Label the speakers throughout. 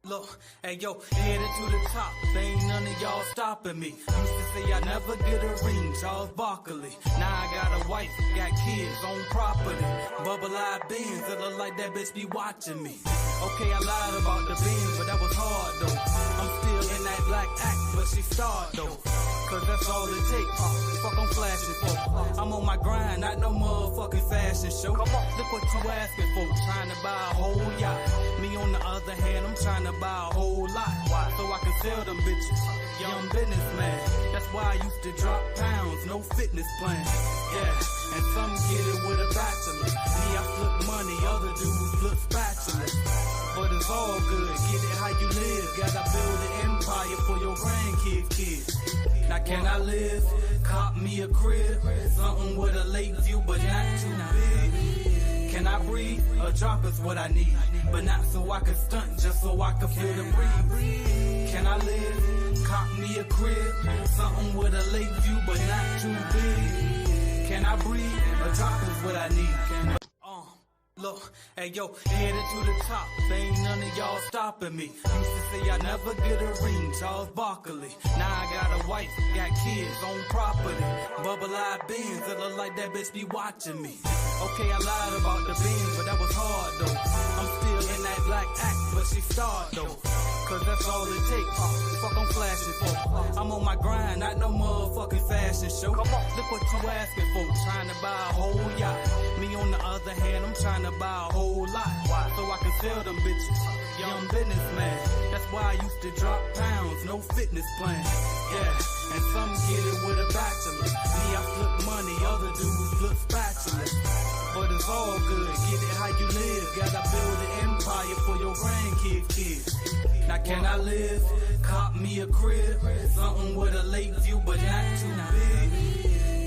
Speaker 1: Look, hey yo, headed to the top, ain't none of y'all stopping me. Used to say I never get a ring, Charles Barkley. Now I got a wife, got kids, own property. Bubble-eyed beans, it look like that bitch be watching me. Okay, I lied about the beans, but that was hard though. I'm still in that black act, but she starred though. Cause that's all it takes, fuck I'm flashing for. I'm on my grind, not no motherfucking fashion show. Look what you asking for, trying to buy a whole yacht. Me on the other hand, I'm trying to buy a whole lot, so I can sell them bitches. Young businessman, that's why I used to drop pounds, no fitness plan. Yeah, and some get it with a bachelor. Me, I flip money, other dudes flip spatulas. But it's all good, get it how you live. Gotta build an empire for your grandkids, kids. Now can I live? Cop me a crib, something with a lake view, but not too big. Can I breathe? A drop is what I need, but not so I can stunt, just so I can feel the breeze. Can I live? Cop me a crib, something with a lake view, but not too big. Can I breathe? A drop is what I need. Look, hey yo, headed to the top, ain't none of y'all stopping me. Used to say I never get a ring, Charles Barkley. Now I got a wife, got kids, own property. Bubble-eyed beans, it look like that bitch be watching me. Okay, I lied about the beans, but that was hard though. I'm still in that black act, but she starred though. Cause that's all it takes, fuck I'm flashing for. I'm on my grind, not no motherfucking fashion show. Look what you asking for, trying to buy a whole yacht. Me on the other hand, I'm trying to buy a whole lot, so I can sell them bitches. Young businessman, that's why I used to drop pounds, no fitness plan. Yeah, and some get it with a bachelor. Me, I flip money, other dudes flip spatulas. But it's all good, get it how you live. Gotta build an empire for your grandkids, kids. Now can I live? Cop me a crib, something with a lake view, but not too big.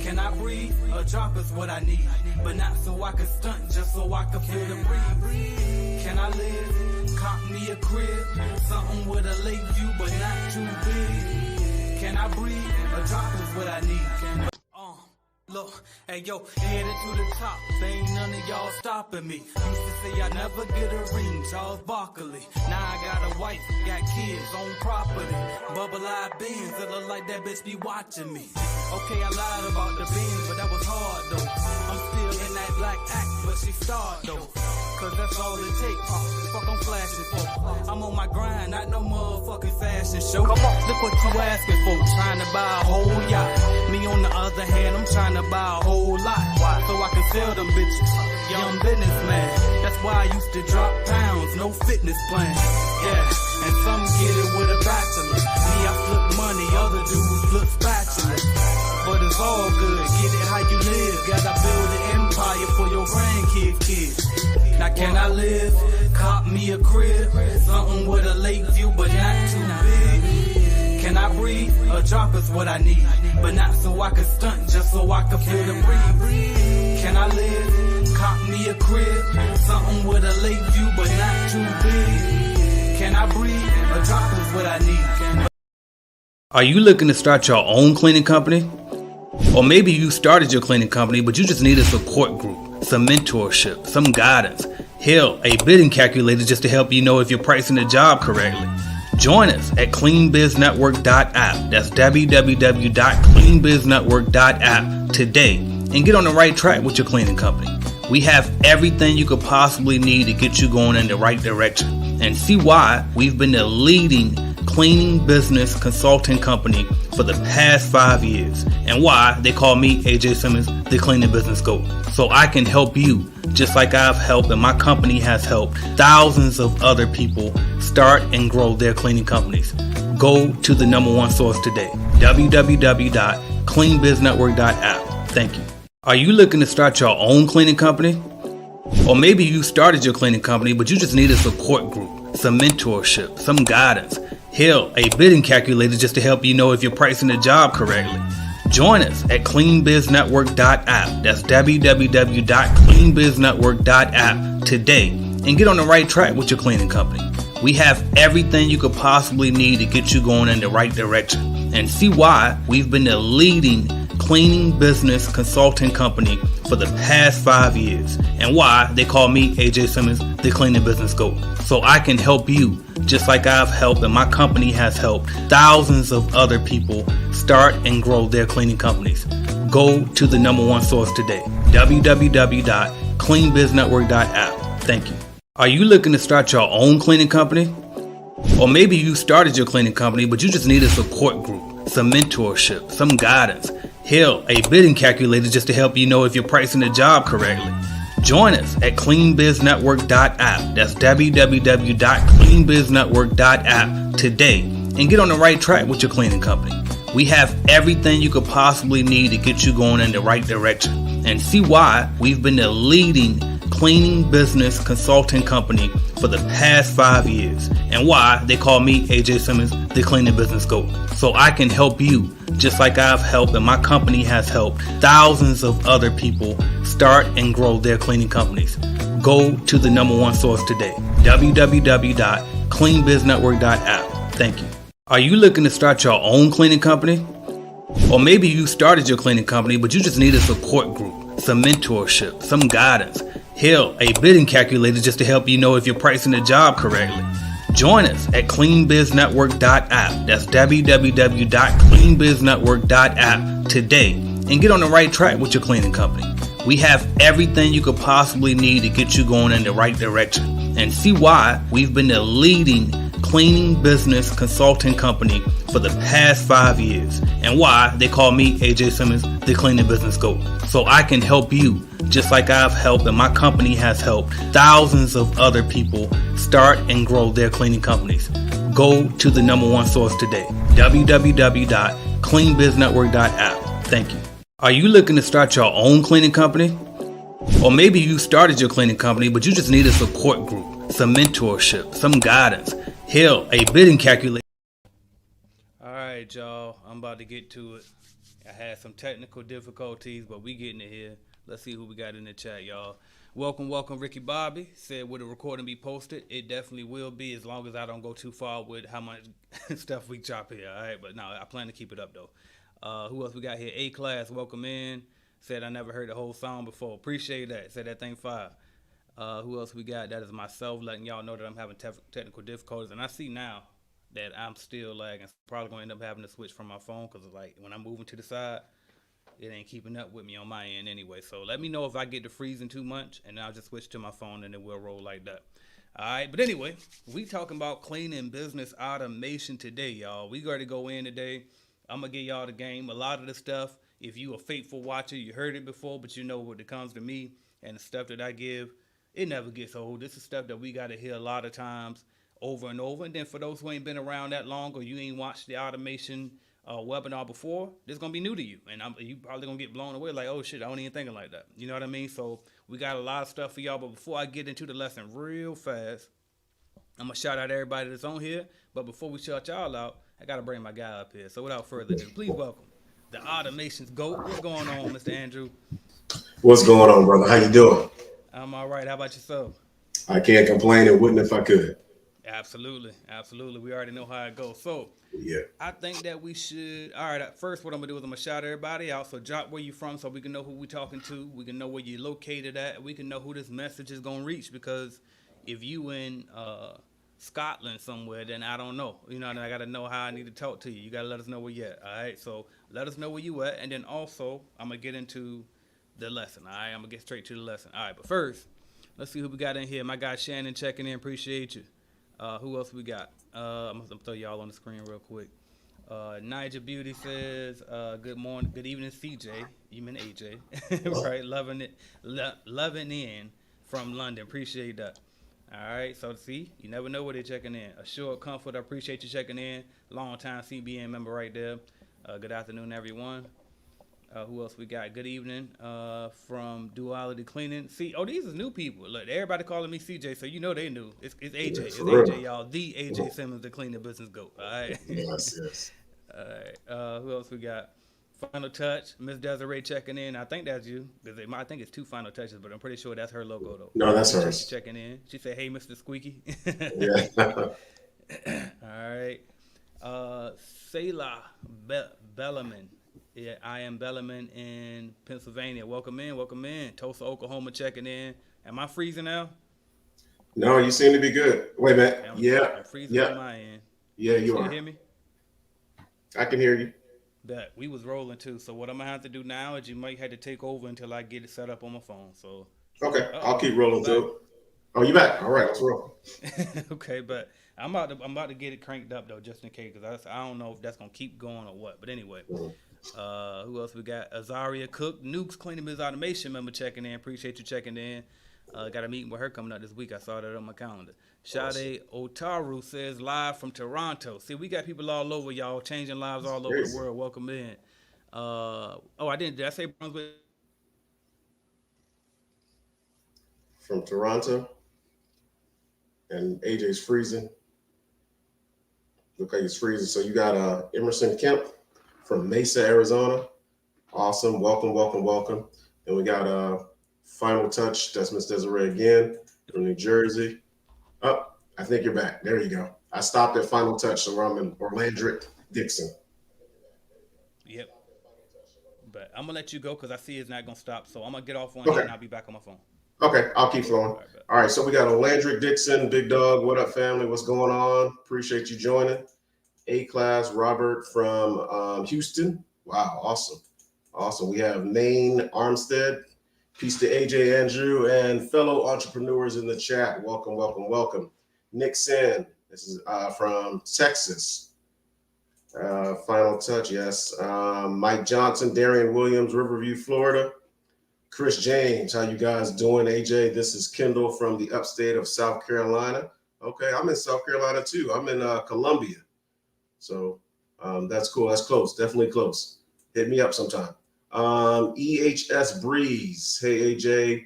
Speaker 1: Can I breathe? A drop is what I need, but not so I can stunt, just so I can feel the breeze. Can I live? Cop me a crib, something with a lake view, but not too big. Can I breathe? A drop is what I need. Look, hey yo, headed to the top, ain't none of y'all stopping me. Used to say I never get a ring, Charles Barkley. Now I got a wife, got kids, own property. Bubble-eyed beans, it look like that bitch be watching me. Okay, I lied about the beans, but that was hard though. I'm still in that black act, but she starred though. Cause that's all it takes, fuck I'm flashing for. I'm on my grind, not no motherfucking fashion show. Look what you asking for, trying to buy a whole yacht. Me on the other hand, I'm trying to buy a whole lot, so I can sell them bitches. Young businessman, that's why I used to drop pounds, no fitness plan. Yeah, and some get it with a bachelor. Me, I flip money, other dudes flip spatulas. But it's all good, get it how you live. Gotta build an empire for your grandkids, kids. Now can I live? Cop me a crib, something with a lake view, but not too big. Can I breathe? A drop is what I need, but not so I can stunt, just so I can feel the breeze. Can I live? Cop me a crib, something with a lake view, but not too big. Can I breathe? A drop is what I need.
Speaker 2: Are you looking to start your own cleaning company? Or maybe you started your cleaning company, but you just need a support group, some mentorship, some guidance. Hell, a bidding calculator just to help you know if you're pricing the job correctly. Join us at cleanbiznetwork.app. That's www.cleanbiznetwork.app today and get on the right track with your cleaning company. We have everything you could possibly need to get you going in the right direction, and see why we've been the leading cleaning business consulting company for the past 5 years, and why they call me, AJ Simmons, the cleaning business GOAT. So I can help you just like I've helped and my company has helped thousands of other people start and grow their cleaning companies. Go to the number one source today, www.cleanbiznetwork.app. Thank you. Are you looking to start your own cleaning company? Or maybe you started your cleaning company, but you just need a support group, some mentorship, some guidance. Hell, a bidding calculator just to help you know if you're pricing the job correctly. Join us at cleanbiznetwork.app. That's www.cleanbiznetwork.app today and get on the right track with your cleaning company. We have everything you could possibly need to get you going in the right direction, and see why we've been the leading cleaning business consulting company for the past 5 years, and why they call me AJ Simmons, the cleaning business GOAT. So I can help you just like I've helped and my company has helped thousands of other people start and grow their cleaning companies. Go to the number one source today, www.cleanbiznetwork.app. Thank you. Are you looking to start your own cleaning company? Or maybe you started your cleaning company, but you just need a support group, some mentorship, some guidance. Hell, a bidding calculator just to help you know if you're pricing the job correctly. Join us at cleanbiznetwork.app. That's www.cleanbiznetwork.app today and get on the right track with your cleaning company. We have everything you could possibly need to get you going in the right direction, and see why we've been the leading cleaning business consulting company for the past 5 years, and why they call me AJ Simmons, the cleaning business GOAT. So I can help you just like I've helped and my company has helped thousands of other people start and grow their cleaning companies. Go to the number one source today, www.cleanbiznetwork.app. Thank you. Are you looking to start your own cleaning company? Or maybe you started your cleaning company, but you just need a support group, some mentorship, some guidance. Hell, a bidding calculator just to help you know if you're pricing the job correctly. Join us at cleanbiznetwork.app. That's www.cleanbiznetwork.app today and get on the right track with your cleaning company. We have everything you could possibly need to get you going in the right direction, and see why we've been the leading cleaning business consulting company for the past 5 years, and why they call me AJ Simmons, the cleaning business GOAT. So I can help you just like I've helped and my company has helped thousands of other people start and grow their cleaning companies. Go to the number one source today, www.cleanbiznetwork.app. Thank you. Are you looking to start your own cleaning company? Or maybe you started your cleaning company, but you just need a support group, some mentorship, some guidance. Hell, a bidding calculator. All right, y'all. I'm about to get to it. I had some technical difficulties, but we getting it here. Let's see who we got in the chat, y'all. Welcome, Ricky Bobby. Said, will the recording be posted? It definitely will be, as long as I don't go too far with how much stuff we chop here, all right? But no, I plan to keep it up, though. Who else we got here? A-Class, welcome in. Said, I never heard the whole song before. Appreciate that. Said that thing fire. Who else we got? That is myself, letting y'all know that I'm having technical difficulties. And I see now that I'm still lagging. Probably going to end up having to switch from my phone, because like when I'm moving to the side, it ain't keeping up with me on my end anyway. So let me know if I get to freezing too much, and I'll just switch to my phone, and then we'll roll like that. All right, but anyway, we talking about cleaning business automation today, y'all. We got to go in today. I'm going to give y'all the game. A lot of the stuff, if you a faithful watcher, you heard it before, but you know when it comes to me and the stuff that I give, it never gets old. This is stuff that we got to hear a lot of times over and over. And then for those who ain't been around that long, or you ain't watched the automation webinar before, this is going to be new to you. And you probably going to get blown away like, oh, shit, I don't even thinking like that. You know what I mean? So we got a lot of stuff for y'all. But before I get into the lesson real fast, I'm going to shout out everybody that's on here. But before we shout y'all out, I got to bring my guy up here. So without further ado, please welcome the Automation's GOAT. What's going on, Mr. Andrew?
Speaker 3: What's going on, brother? How you doing?
Speaker 2: I'm all right. How about yourself?
Speaker 3: I can't complain and wouldn't if I could.
Speaker 2: Absolutely. We already know how it goes. So
Speaker 3: yeah,
Speaker 2: I think that we should. All right. First, what I'm gonna do is I'm gonna shout everybody out. So drop where you from, so we can know who we talking to. We can know where you're located at. We can know who this message is gonna reach. Because if you in Scotland somewhere, then I don't know. You know, and I gotta know how I need to talk to you. You gotta let us know where you at. All right. So let us know where you at, and then also I'm gonna get into the lesson. All right. I'm gonna get straight to the lesson. All right. But first, let's see who we got in here. My guy Shannon checking in. Appreciate you. Who else we got? I'm gonna throw y'all on the screen real quick. Nigel Beauty says, good morning, good evening, CJ. You mean AJ, right? Loving in from London. Appreciate that. All right, so see, you never know where they're checking in. Assured Comfort, I appreciate you checking in. Long time CBN member right there. Good afternoon, everyone. Who else we got? Good evening from Duality Cleaning. See, these is new people. Look, everybody calling me CJ, so you know they knew. It's AJ. It's AJ, y'all. The AJ Simmons, the Cleaning Business GOAT. All right.
Speaker 3: Yes.
Speaker 2: All right. Who else we got? Final Touch. Miss Desiree checking in. I think that's you, because I think it's 2 Final Touches, but I'm pretty sure that's her logo though.
Speaker 3: No, that's hers.
Speaker 2: She's checking in. She said, "Hey, Mr. Squeaky."
Speaker 3: Yeah.
Speaker 2: All right. Selah Bellaman. Yeah, I am Bellarmine in Pennsylvania. Welcome in, welcome in. Tulsa, Oklahoma, checking in. Am I freezing now?
Speaker 3: No, you seem to be good. Wait a
Speaker 2: Okay,
Speaker 3: minute. Yeah,
Speaker 2: I'm freezing
Speaker 3: yeah,
Speaker 2: on my end.
Speaker 3: yeah,
Speaker 2: You
Speaker 3: you
Speaker 2: still
Speaker 3: are.
Speaker 2: hear me?
Speaker 3: I can hear you.
Speaker 2: Bet we was rolling too. So what I'm gonna have to do now is you might have to take over until I get it set up on my phone. So,
Speaker 3: Okay, I'll keep
Speaker 2: I'm
Speaker 3: rolling
Speaker 2: back.
Speaker 3: too. Oh, you back? All right, let's roll.
Speaker 2: Okay, but I'm about to get it cranked up though, just in case, because I don't know if that's gonna keep going or what. But anyway,
Speaker 3: Mhm.
Speaker 2: who else we got? Azaria Cook, Nukes Cleaning Biz Automation member checking in. Appreciate you checking in. Got a meeting with her coming up this week. I saw that on my calendar.
Speaker 3: Awesome.
Speaker 2: Sade Otaru says live from Toronto. See, we got people all over, y'all, changing lives
Speaker 3: That's
Speaker 2: all over the
Speaker 3: crazy.
Speaker 2: world. Welcome in. Oh, I didn't. Did I say Brunswick?
Speaker 3: From Toronto, and AJ's freezing. Look like he's freezing. So you got Emerson Kemp from Mesa, Arizona. Awesome. Welcome, welcome, welcome. And we got Final Touch. That's Miss Desiree again from New Jersey. Oh, I think you're back. There you go. I stopped at Final Touch, so I'm in Orlando Dixon.
Speaker 2: Yep. But I'm gonna let you go because I see it's not gonna stop. So I'm gonna get off on here
Speaker 3: Okay.
Speaker 2: and I'll be back on my phone.
Speaker 3: Okay, I'll keep flowing.
Speaker 2: All right, bet.
Speaker 3: All right, so we got Landry Dixon, Big Dog. What up, family? What's going on? Appreciate you joining. A Class Robert from Houston. Wow, awesome. Awesome. We have Maine Armstead. Peace to AJ Andrew and fellow entrepreneurs in the chat. Welcome, welcome, welcome. Nick Sen. This is from Texas. Final Touch, yes. Mike Johnson, Darian Williams, Riverview, Florida. Chris James, how you guys doing? AJ, this is Kendall from the upstate of South Carolina. Okay, I'm in South Carolina too. I'm in Columbia. So that's cool. That's close. Definitely close. Hit me up sometime. EHS Breeze. Hey, AJ.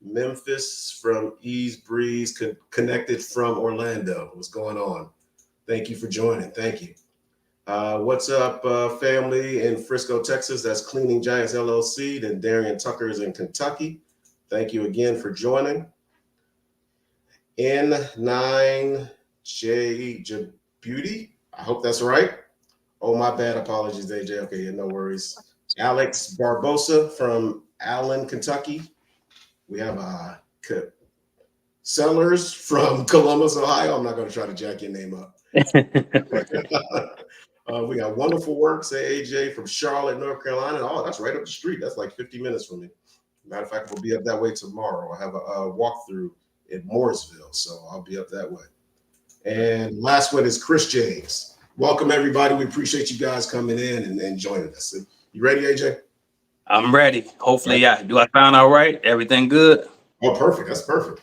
Speaker 3: Memphis from Ease Breeze, connected from Orlando. What's going on? Thank you for joining. Thank you. What's up, family in Frisco, Texas? That's Cleaning Giants LLC. And Darian Tucker's in Kentucky. Thank you again for joining. N9J Beauty. I hope that's right. Oh, my bad. Apologies, AJ. Okay, yeah, no worries. Alex Barbosa from Allen, Kentucky. We have Sellers from Columbus, Ohio. I'm not going to try to jack your name up. We got Wonderful Works, AJ from Charlotte, North Carolina. Oh, that's right up the street. That's like 50 minutes from me. Matter of fact, we'll be up that way tomorrow. I have a walkthrough in Mooresville, so I'll be up that way. And last one is Chris James. Welcome, everybody. We appreciate you guys coming in and joining us. You ready, AJ?
Speaker 2: I'm ready. Hopefully, yeah. Do I sound all right? Everything good?
Speaker 3: Oh, perfect. That's perfect.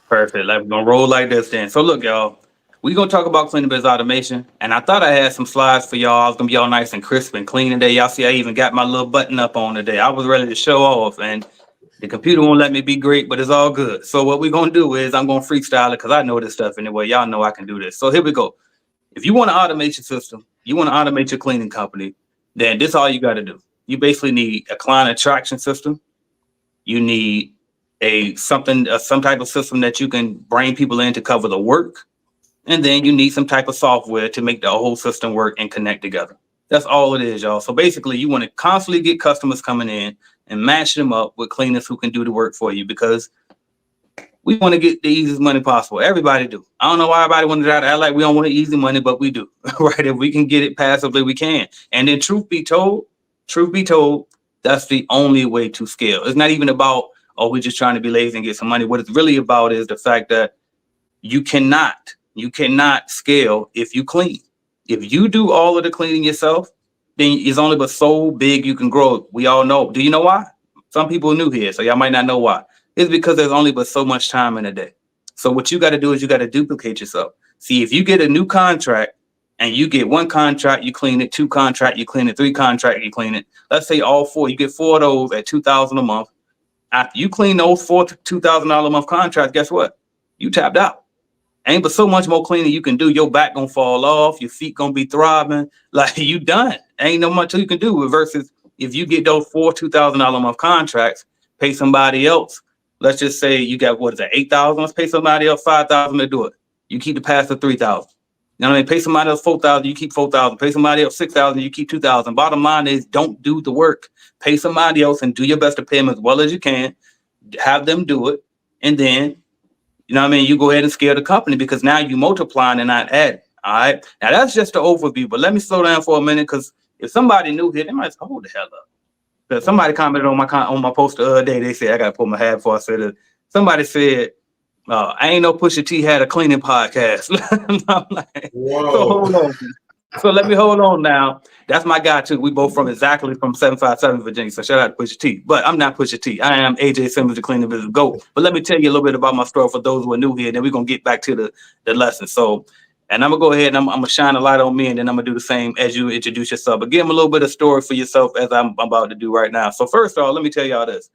Speaker 2: Perfect. Like, we're gonna roll like this then. So look, y'all, we gonna talk about cleaning biz automation. And I thought I had some slides for y'all. It's gonna be all nice and crisp and clean today. Y'all see I even got my little button up on today. I was ready to show off, and the computer won't let me be great, but it's all good. So what we're gonna do is I'm gonna freestyle it because I know this stuff anyway. Y'all know I can do this. So here we go. If you want to automate your system, you want to automate your cleaning company, then this is all you got to do. You basically need a client attraction system. You need some type of system that you can bring people in to cover the work, and then you need some type of software to make the whole system work and connect together. That's all it is, y'all. So basically, you want to constantly get customers coming in and match them up with cleaners who can do the work for you, because we want to get the easiest money possible. Everybody do. I don't know why everybody want to act like we don't want the easy money, but we do. Right? If we can get it passively, we can. And then truth be told, that's the only way to scale. It's not even about, oh, we're just trying to be lazy and get some money. What it's really about is the fact that you cannot scale if you clean. If you do all of the cleaning yourself, then it's only but so big you can grow. We all know. Do you know why? Some people are new here, so y'all might not know why. It's because there's only but so much time in a day. So what you got to do is you got to duplicate yourself. See, if you get a new contract and you get one contract, you clean it, two contract, you clean it, three contract, you clean it. Let's say all four, you get four of those at $2,000 a month. After you clean those four $2,000 a month contracts, guess what? You tapped out. Ain't but so much more cleaning you can do. Your back gonna fall off, your feet gonna be throbbing. Like, you done. Ain't no much you can do. Versus if you get those four $2,000 a month contracts, pay somebody else. Let's just say you got, what is that, 8,000? Let's pay somebody else 5,000 to do it. You keep the pass of 3,000. You know what I mean? Pay somebody else 4,000, you keep 4,000. Pay somebody else 6,000, you keep 2,000. Bottom line is, don't do the work. Pay somebody else and do your best to pay them as well as you can. Have them do it, and then you know what I mean, you go ahead and scale the company because now you multiplying and not adding. All right. Now that's just the overview, but let me slow down for a minute because if somebody new here, they might say, hold the hell up. Because somebody commented on my post the other day, they said I gotta put my hat before I said it. Somebody said, I ain't no Pusha T had a cleaning podcast. I'm like, so
Speaker 3: Whoa.
Speaker 2: hold on. So let me hold on now. That's my guy too. We both from 757 Virginia. So shout out to Pusha T. But I'm not Pusha T. I am AJ Simmons, the Cleaning Business GOAT. But let me tell you a little bit about my story for those who are new here. Then we're gonna get back to the lesson. So, and I'm gonna go ahead and I'm gonna shine a light on me, and then I'm gonna do the same as you introduce yourself. But give them a little bit of story for yourself as I'm about to do right now. So first of all, let me tell y'all this.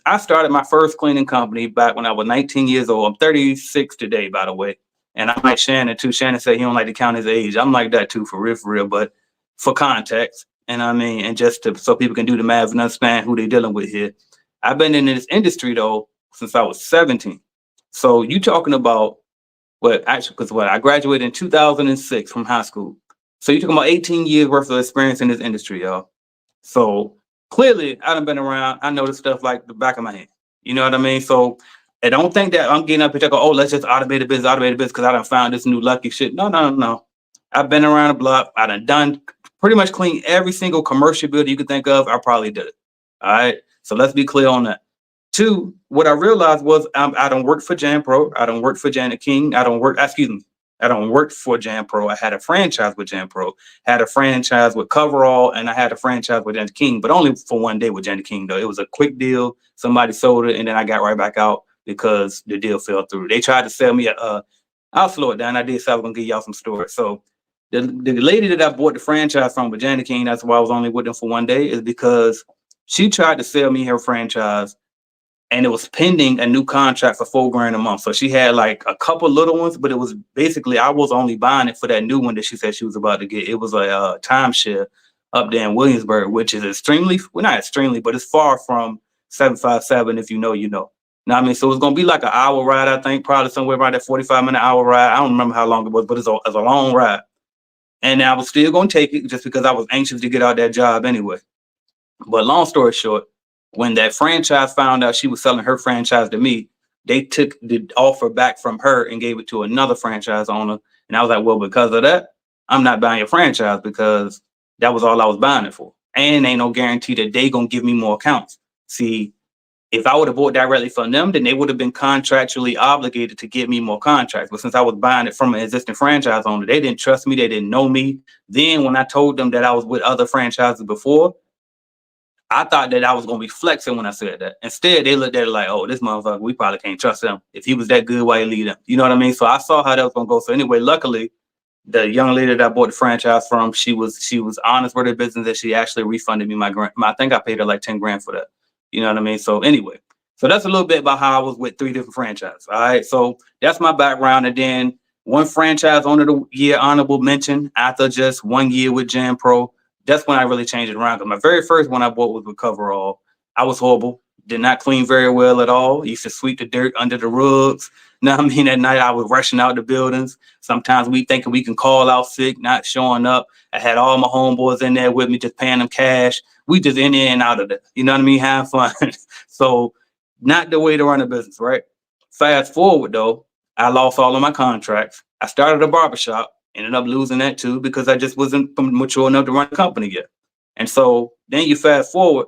Speaker 2: I started my first cleaning company back when I was 19 years old. I'm 36 today, by the way. And I'm like Shannon too. Shannon said he don't like to count his age. I'm like that too, for real. But for context, and I mean, and just to, so people can do the math and understand who they're dealing with here. I've been in this industry though since I was 17. So you talking about because I graduated in 2006 from high school. So you're talking about 18 years worth of experience in this industry, y'all. So clearly, I done been around. I know the stuff like the back of my hand. You know what I mean? So I don't think that I'm getting up and go, oh, let's just automate the business because I done found this new lucky shit. No. I've been around the block. I done pretty much clean every single commercial building you could think of. I probably did it. All right. So let's be clear on that. Two, what I realized was I don't work for Jan Pro. I don't work for Janet King. I don't work for Jan Pro. I had a franchise with Jan Pro, had a franchise with Coverall, and I had a franchise with Janet King, but only for one day with Janet King, though. It was a quick deal. Somebody sold it, and then I got right back out because the deal fell through. They tried to sell me I'll slow it down. I did say I was going to give y'all some stories. So the lady that I bought the franchise from with Janet King, that's why I was only with them for one day, is because she tried to sell me her franchise, and it was pending a new contract for $4,000 a month. So she had like a couple little ones, but it was basically, I was only buying it for that new one that she said she was about to get. It was a timeshare up there in Williamsburg, which is not extremely, but it's far from 757. If you know, you know. Now, I mean, so it's going to be like an hour ride, I think, probably somewhere around that 45-minute hour ride. I don't remember how long it was, but it's a long ride. And I was still going to take it just because I was anxious to get out that job anyway. But long story short, when that franchise found out she was selling her franchise to me, they took the offer back from her and gave it to another franchise owner. And I was like, well, because of that, I'm not buying your franchise because that was all I was buying it for. And ain't no guarantee that they going to give me more accounts. See, if I would have bought directly from them, then they would have been contractually obligated to give me more contracts. But since I was buying it from an existing franchise owner, they didn't trust me. They didn't know me. Then when I told them that I was with other franchises before, I thought that I was going to be flexing when I said that. Instead, they looked at it like, oh, this motherfucker, we probably can't trust him. If he was that good, why he lead him? You know what I mean? So I saw how that was going to go. So anyway, luckily, the young lady that I bought the franchise from, she was honest with her business, and she actually refunded me my grant. I think I paid her like $10,000 for that. You know what I mean? So anyway, so that's a little bit about how I was with 3 different franchises. All right. So that's my background. And then one franchise owner of the year honorable mention after just 1 year with Jan Pro. That's when I really changed it around. Because my very first one I bought was with Coverall. I was horrible. Did not clean very well at all. Used to sweep the dirt under the rugs. You know what I mean? At night, I was rushing out the buildings. Sometimes we thinking we can call out sick, not showing up. I had all my homeboys in there with me, just paying them cash. We just in there and out of there. You know what I mean? Have fun. So not the way to run a business, right? Fast forward, though, I lost all of my contracts. I started a barbershop. Ended up losing that too because I just wasn't mature enough to run a company yet. And so then you fast forward,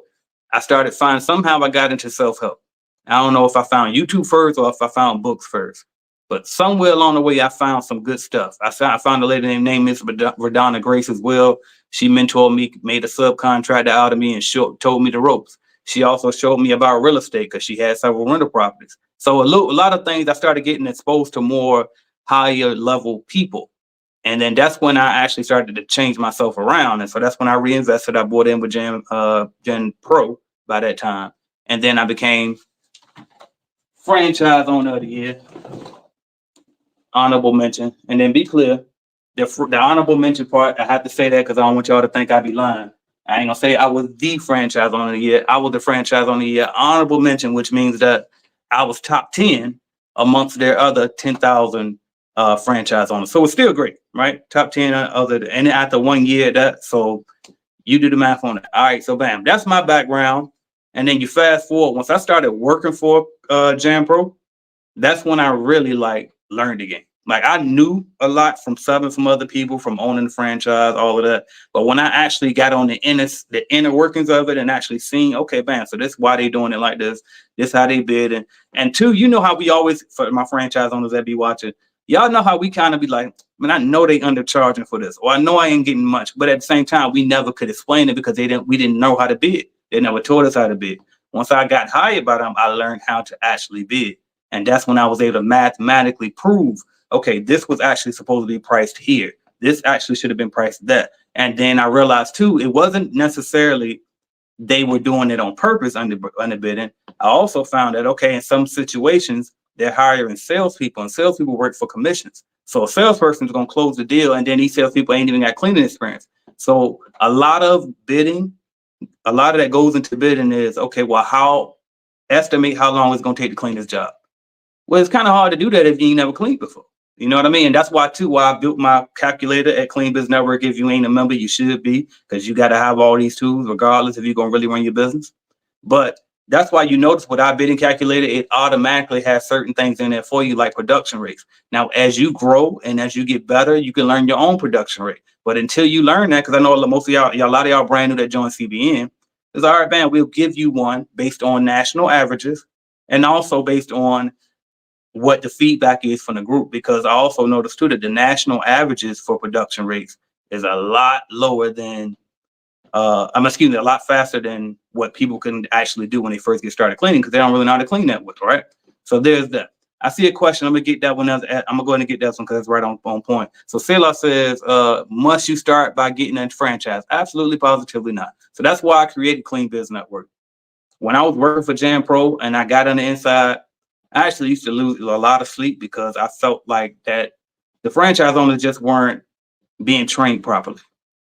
Speaker 2: I started finding, somehow I got into self-help. I don't know if I found YouTube first or if I found books first, but somewhere along the way, I found some good stuff. I found a lady named Miss Verdonna Grace as well. She mentored me, made a subcontractor out of me, and told me the ropes. She also showed me about real estate because she had several rental properties. So a lot of things I started getting exposed to more higher level people. And then that's when I actually started to change myself around. And so that's when I reinvested. I bought in with Jan Pro by that time. And then I became franchise owner of the year, honorable mention. And then be clear, the honorable mention part, I have to say that because I don't want y'all to think I be lying. I ain't gonna say I was the franchise owner of the year. I was the franchise owner of the year, honorable mention, which means that I was top 10 amongst their other 10,000 franchise owners. So it's still great, right? Top 10 and after 1 year that, so you do the math on it. All right, so bam, that's my background. And then you fast forward, once I started working for Jam Pro, that's when I really like learned the game. Like I knew a lot from subbing from other people, from owning the franchise, all of that. But when I actually got on the inner workings of it and actually seeing, okay, bam, so this is why they doing it like this. This how they bid. And two, you know how we always, for my franchise owners that be watching, y'all know how we kind of be like, man, I know they undercharging for this, or I know I ain't getting much. But at the same time, we never could explain it because we didn't know how to bid. They never taught us how to bid. Once I got hired by them, I learned how to actually bid. And that's when I was able to mathematically prove, okay, this was actually supposed to be priced here. This actually should have been priced that. And then I realized too, it wasn't necessarily they were doing it on purpose underbidding. I also found that, okay, in some situations, they're hiring salespeople and salespeople work for commissions. So a salesperson is going to close the deal and then these salespeople ain't even got cleaning experience. So a lot of that goes into bidding is, okay, well, estimate how long it's going to take to clean this job. Well, it's kind of hard to do that if you ain't never cleaned before. You know what I mean? And that's why I built my calculator at Clean Biz Network. If you ain't a member, you should be, because you got to have all these tools, regardless if you're going to really run your business. But that's why you notice with our bidding calculator, it automatically has certain things in there for you, like production rates. Now, as you grow and as you get better, you can learn your own production rate. But until you learn that, because I know most of y'all, a lot of y'all brand new that joined CBN, is all right, man, we'll give you one based on national averages and also based on what the feedback is from the group, because I also noticed too that the national averages for production rates is a lot lower than a lot faster than what people can actually do when they first get started cleaning, because they don't really know how to clean that with, right? So there's that. I see a question. I'm gonna get that one. I'm gonna go ahead and get that one because it's right on point. So Sailor says, must you start by getting a franchise? Absolutely, positively not. So that's why I created Clean Biz Network. When I was working for Jam Pro and I got on the inside, I actually used to lose a lot of sleep because I felt like that the franchise owners just weren't being trained properly.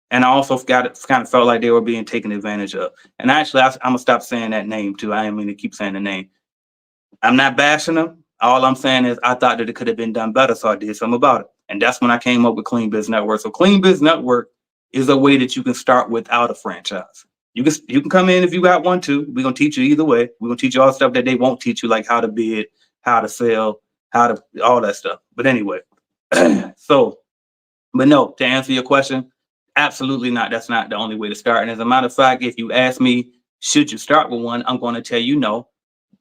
Speaker 2: And I also kind of felt like they were being taken advantage of. And actually, I'm going to stop saying that name too. I didn't mean to keep saying the name. I'm not bashing them. All I'm saying is I thought that it could have been done better, so I did something about it. And that's when I came up with Clean Biz Network. So Clean Biz Network is a way that you can start without a franchise. You can come in if you got one too. We're gonna teach you either way. We're gonna teach you all the stuff that they won't teach you, like how to bid, how to sell, all that stuff. But anyway, but no, to answer your question, absolutely not. That's not the only way to start. And as a matter of fact, if you ask me, should you start with one, I'm going to tell you no,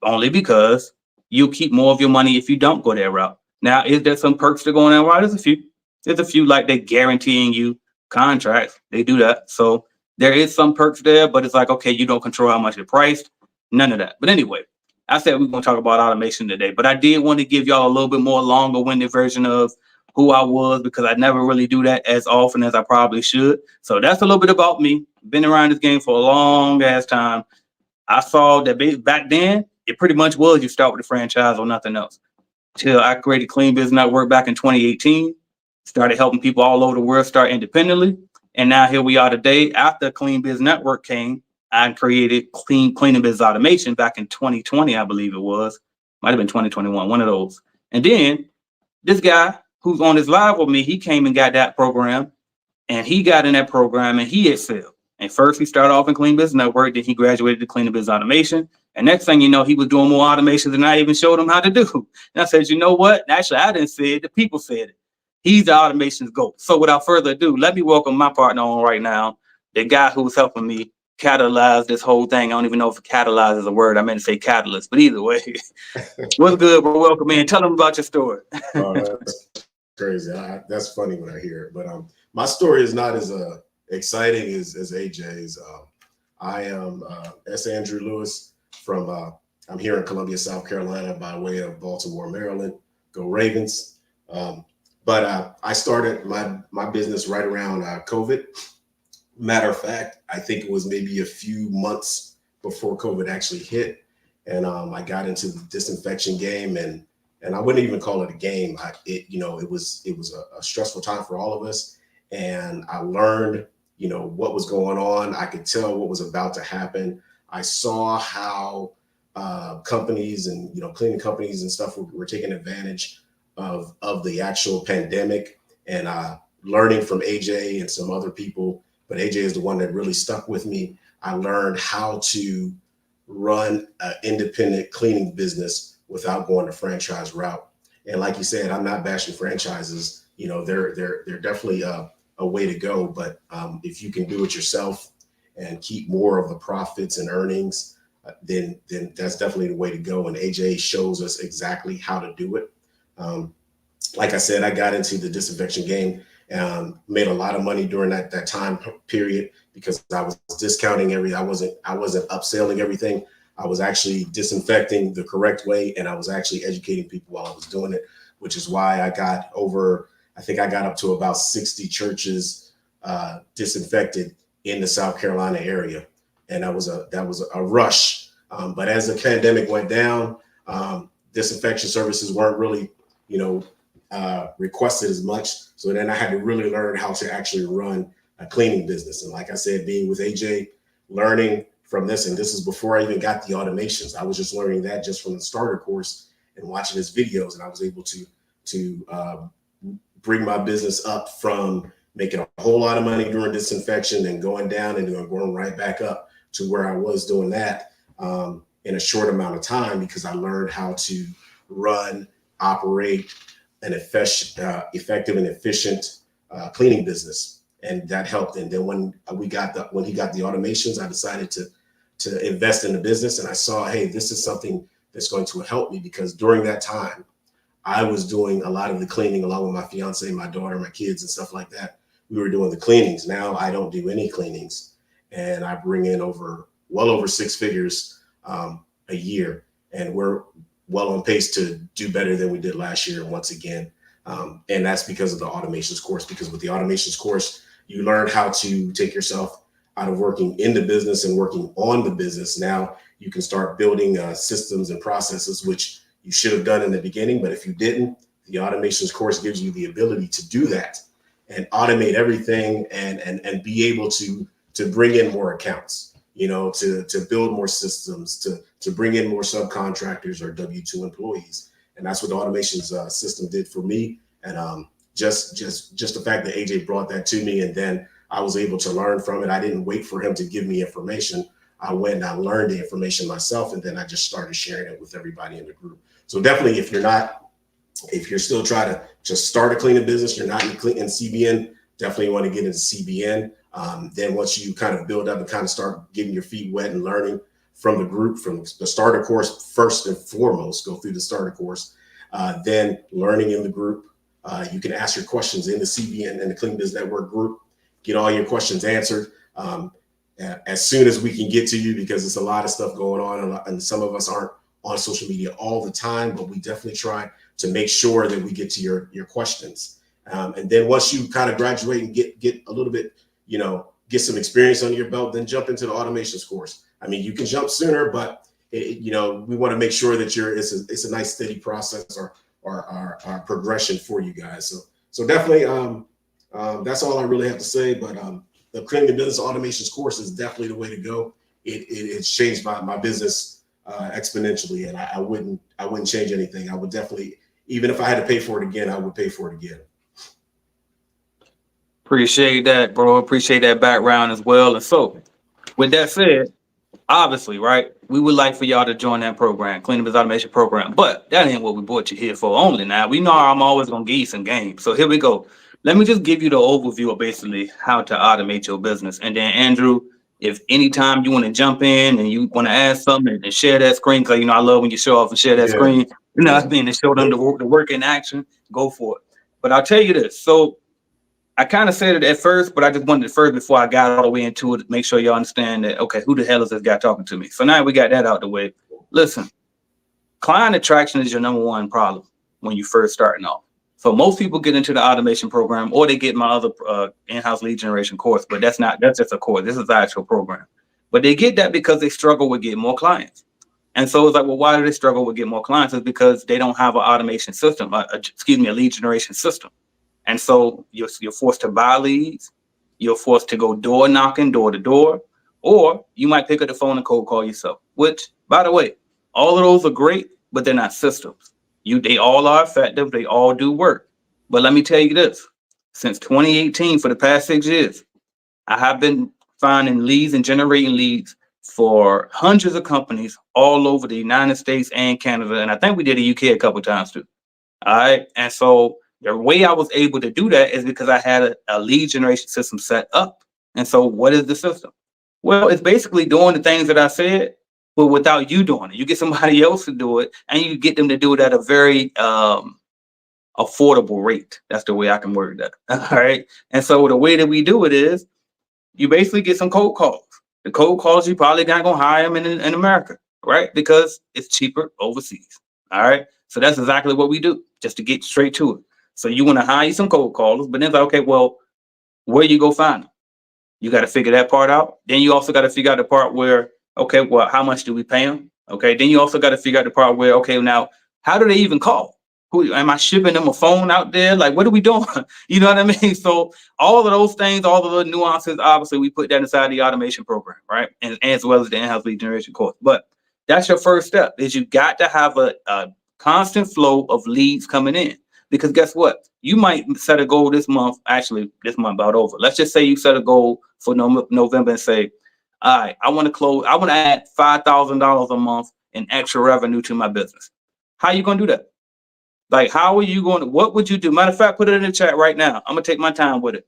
Speaker 2: only because you'll keep more of your money if you don't go that route. Now, is there some perks to going that route? There's a few. There's a few, like they're guaranteeing you contracts. They do that. So there is some perks there, but it's like, okay, you don't control how much it's priced. None of that. But anyway, I said we're going to talk about automation today, but I did want to give y'all a little bit more longer-winded version of who I was, because I never really do that as often as I probably should. So that's a little bit about me. Been around this game for a long ass time. I saw that back then, it pretty much was you start with the franchise or nothing else. Till I created Clean Biz Network back in 2018, started helping people all over the world start independently. And now here we are today. After Clean Biz Network came, I created Cleaning Biz Automation back in 2020, I believe it was. Might have been 2021, one of those. And then this guy who's on this live with me, he came and got that program, and he got in that program and he excelled. And first he started off in Clean Biz Network, then he graduated to Clean Biz Automation. And next thing you know, he was doing more automation than I even showed him how to do. And I said, you know what? Actually, I didn't say it. The people said it. He's the automation's GOAT. So without further ado, let me welcome my partner on right now, the guy who's helping me catalyze this whole thing. I don't even know if catalyze is a word. I meant to say catalyst, but either way. What's good, bro? Welcome in. Tell them about your story.
Speaker 3: Oh, that's crazy. That's funny when I hear it. But my story is not as exciting as AJ's. I am S. Andrew Lewis from, I'm here in Columbia, South Carolina, by way of Baltimore, Maryland. Go Ravens. But I started my business right around COVID. Matter of fact, I think it was maybe a few months before COVID actually hit. And I got into the disinfection game, and I wouldn't even call it a game. It was a stressful time for all of us. And I learned, what was going on. I could tell what was about to happen. I saw how companies and, cleaning companies and stuff were taking advantage of the actual pandemic and learning from AJ and some other people. But AJ is the one that really stuck with me. I learned how to run an independent cleaning business without going the franchise route. And like you said, I'm not bashing franchises. You know, they're definitely a way to go. But if you can do it yourself and keep more of the profits and earnings, then that's definitely the way to go. And AJ shows us exactly how to do it. Like I said, I got into the disinfection game, made a lot of money during that time period because I was discounting I wasn't upselling everything. I was actually disinfecting the correct way, and I was actually educating people while I was doing it, which is why I got up to about 60 churches disinfected in the South Carolina area. And that was a rush. But as the pandemic went down, disinfection services weren't really, requested as much. So then I had to really learn how to actually run a cleaning business. And like I said, being with AJ, learning from this, and this is before I even got the automations. I was just learning that just from the starter course and watching his videos, and I was able to bring my business up from making a whole lot of money during disinfection and going down and going right back up to where I was doing that in a short amount of time, because I learned how to run, operate an effective and efficient cleaning business, and that helped. And then when he got the automations, I decided to invest in the business, and I saw, hey, this is something that's going to help me, because during that time, I was doing a lot of the cleaning along with my fiance, my daughter, my kids, and stuff like that. We were doing the cleanings. Now I don't do any cleanings, and I bring in well over six figures a year, and we're well on pace to do better than we did last year once again. And that's because of the automations course, because with the automations course, you learn how to take yourself out of working in the business and working on the business. Now you can start building systems and processes, which you should have done in the beginning. But if you didn't, the automations course gives you the ability to do that and automate everything and be able to bring in more accounts, to build more systems, to bring in more subcontractors or W-2 employees. And that's what the automations system did for me. And just the fact that AJ brought that to me, and then I was able to learn from it. I didn't wait for him to give me information. I went and I learned the information myself, and then I just started sharing it with everybody in the group. So definitely, if you're still trying to just start a cleaning business, you're not in CBN, definitely want to get into CBN. Then once you kind of build up and kind of start getting your feet wet and learning from the group, from the starter course, first and foremost, go through the starter course, then learning in the group. You can ask your questions in the CBN and the Clean Business Network group, get all your questions answered as soon as we can get to you, because it's a lot of stuff going on, and some of us aren't on social media all the time, but we definitely try to make sure that we get to your questions. And then once you kind of graduate and get a little bit, get some experience under your belt, then jump into the automations course. I mean, you can jump sooner, but we want to make sure that it's a nice steady process or progression for you guys. So definitely, that's all I really have to say. But the Cleaning Business Automations course is definitely the way to go. It's changed my business exponentially, and I wouldn't change anything. I would definitely, even if I had to pay for it again, I would pay for it again.
Speaker 2: Appreciate that, bro. Appreciate that background as well. And so, with that said, obviously, right, we would like for y'all to join that program, Cleaning Business Automation program. But that ain't what we brought you here for only. Now, we know I'm always going to give you some games. So here we go. Let me just give you the overview of basically how to automate your business. And then, Andrew, if anytime you want to jump in and you want to add something and share that screen, because, I love when you show off and share that screen, I mean, to show them the work in action, go for it. But I'll tell you this. So I kind of said it at first, but I just wanted it first before I got all the way into it, make sure y'all understand that, okay, who the hell is this guy talking to me? So now we got that out the way. Listen, client attraction is your number one problem when you first starting off. So most people get into the automation program, or they get my other in-house lead generation course, but that's just a course. This is the actual program. But they get that because they struggle with getting more clients. And so it's like, well, why do they struggle with getting more clients? It's because they don't have an automation system, a lead generation system. And so you're forced to buy leads, you're forced to go door knocking, door to door, or you might pick up the phone and cold call yourself, which, by the way, all of those are great, but they're not systems. They all are effective. They all do work. But let me tell you this: since 2018, for the past 6 years, I have been finding leads and generating leads for hundreds of companies all over the United States and Canada, and I think we did the UK a couple times too. All right, and so the way I was able to do that is because I had a lead generation system set up. And so, what is the system? Well, it's basically doing the things that I said, but without you doing it. You get somebody else to do it, and you get them to do it at a very affordable rate. That's the way I can word that. All right. And so the way that we do it is you basically get some cold calls. The cold calls, you probably not gonna hire them in America, right? Because it's cheaper overseas. All right. So that's exactly what we do, just to get straight to it. So you want to hire some cold callers, but then it's like, okay, well, where you go find them? You got to figure that part out. Then you also got to figure out the part where, okay, well, how much do we pay them? Okay. Then you also got to figure out the part where, okay, now how do they even call? Who am I shipping them a phone out there? Like, what are we doing? You know what I mean? So all of those things, all of the nuances, obviously we put that inside the automation program, right? And as well as the in-house lead generation course. But that's your first step is you got to have a constant flow of leads coming in. Because guess what? You might set a goal this month. Actually, this month about over. Let's just say you set a goal for November and say, all right, I want to add $5,000 a month in extra revenue to my business. How are you going to do that? Like, how are you going to, what would you do? Matter of fact, put it in the chat right now. I'm going to take my time with it.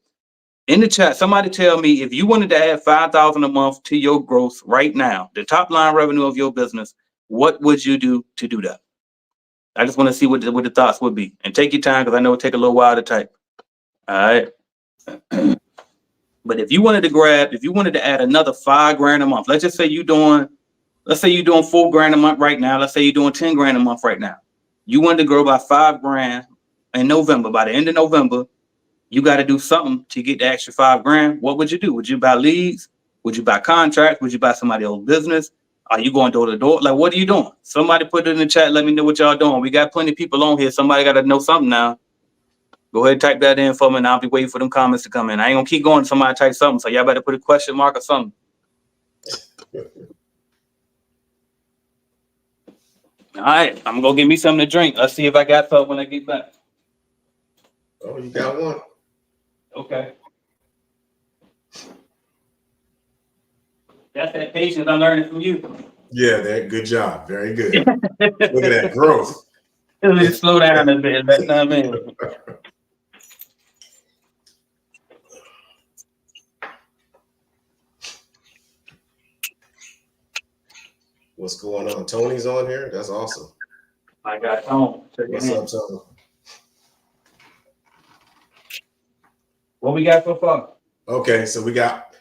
Speaker 2: In the chat, somebody tell me if you wanted to add $5,000 a month to your growth right now, the top line revenue of your business, what would you do to do that? I just want to see what the thoughts would be. And take your time because I know it take a little while to type. All right. But if you wanted to add another $5,000 a month, let's say you're doing $4,000 a month right now. Let's say you're doing $10,000 a month right now. You wanted to grow by $5,000 in November. By the end of November, you got to do something to get the extra $5,000. What would you do? Would you buy leads? Would you buy contracts? Would you buy somebody else's business? Are you going door to door? Like, what are you doing? Somebody put it in the chat. Let me know what y'all doing. We got plenty of people on here. Somebody got to know something now. Go ahead and type that in for me, and I'll be waiting for them comments to come in. I ain't gonna keep going. Somebody type something, so y'all better put a question mark or something. All right, I'm gonna get me something to drink. Let's see if I got something when I get back.
Speaker 3: Oh, you got one?
Speaker 2: Okay. That's that patience I'm learning from you.
Speaker 3: Yeah, good job. Very good. Look at that growth.
Speaker 2: Let me slow down a bit. That's what I mean.
Speaker 3: What's going on? Tony's on here. That's awesome.
Speaker 2: I got Tone.
Speaker 3: What's up, Tony?
Speaker 2: What we got so far?
Speaker 3: Okay, so we got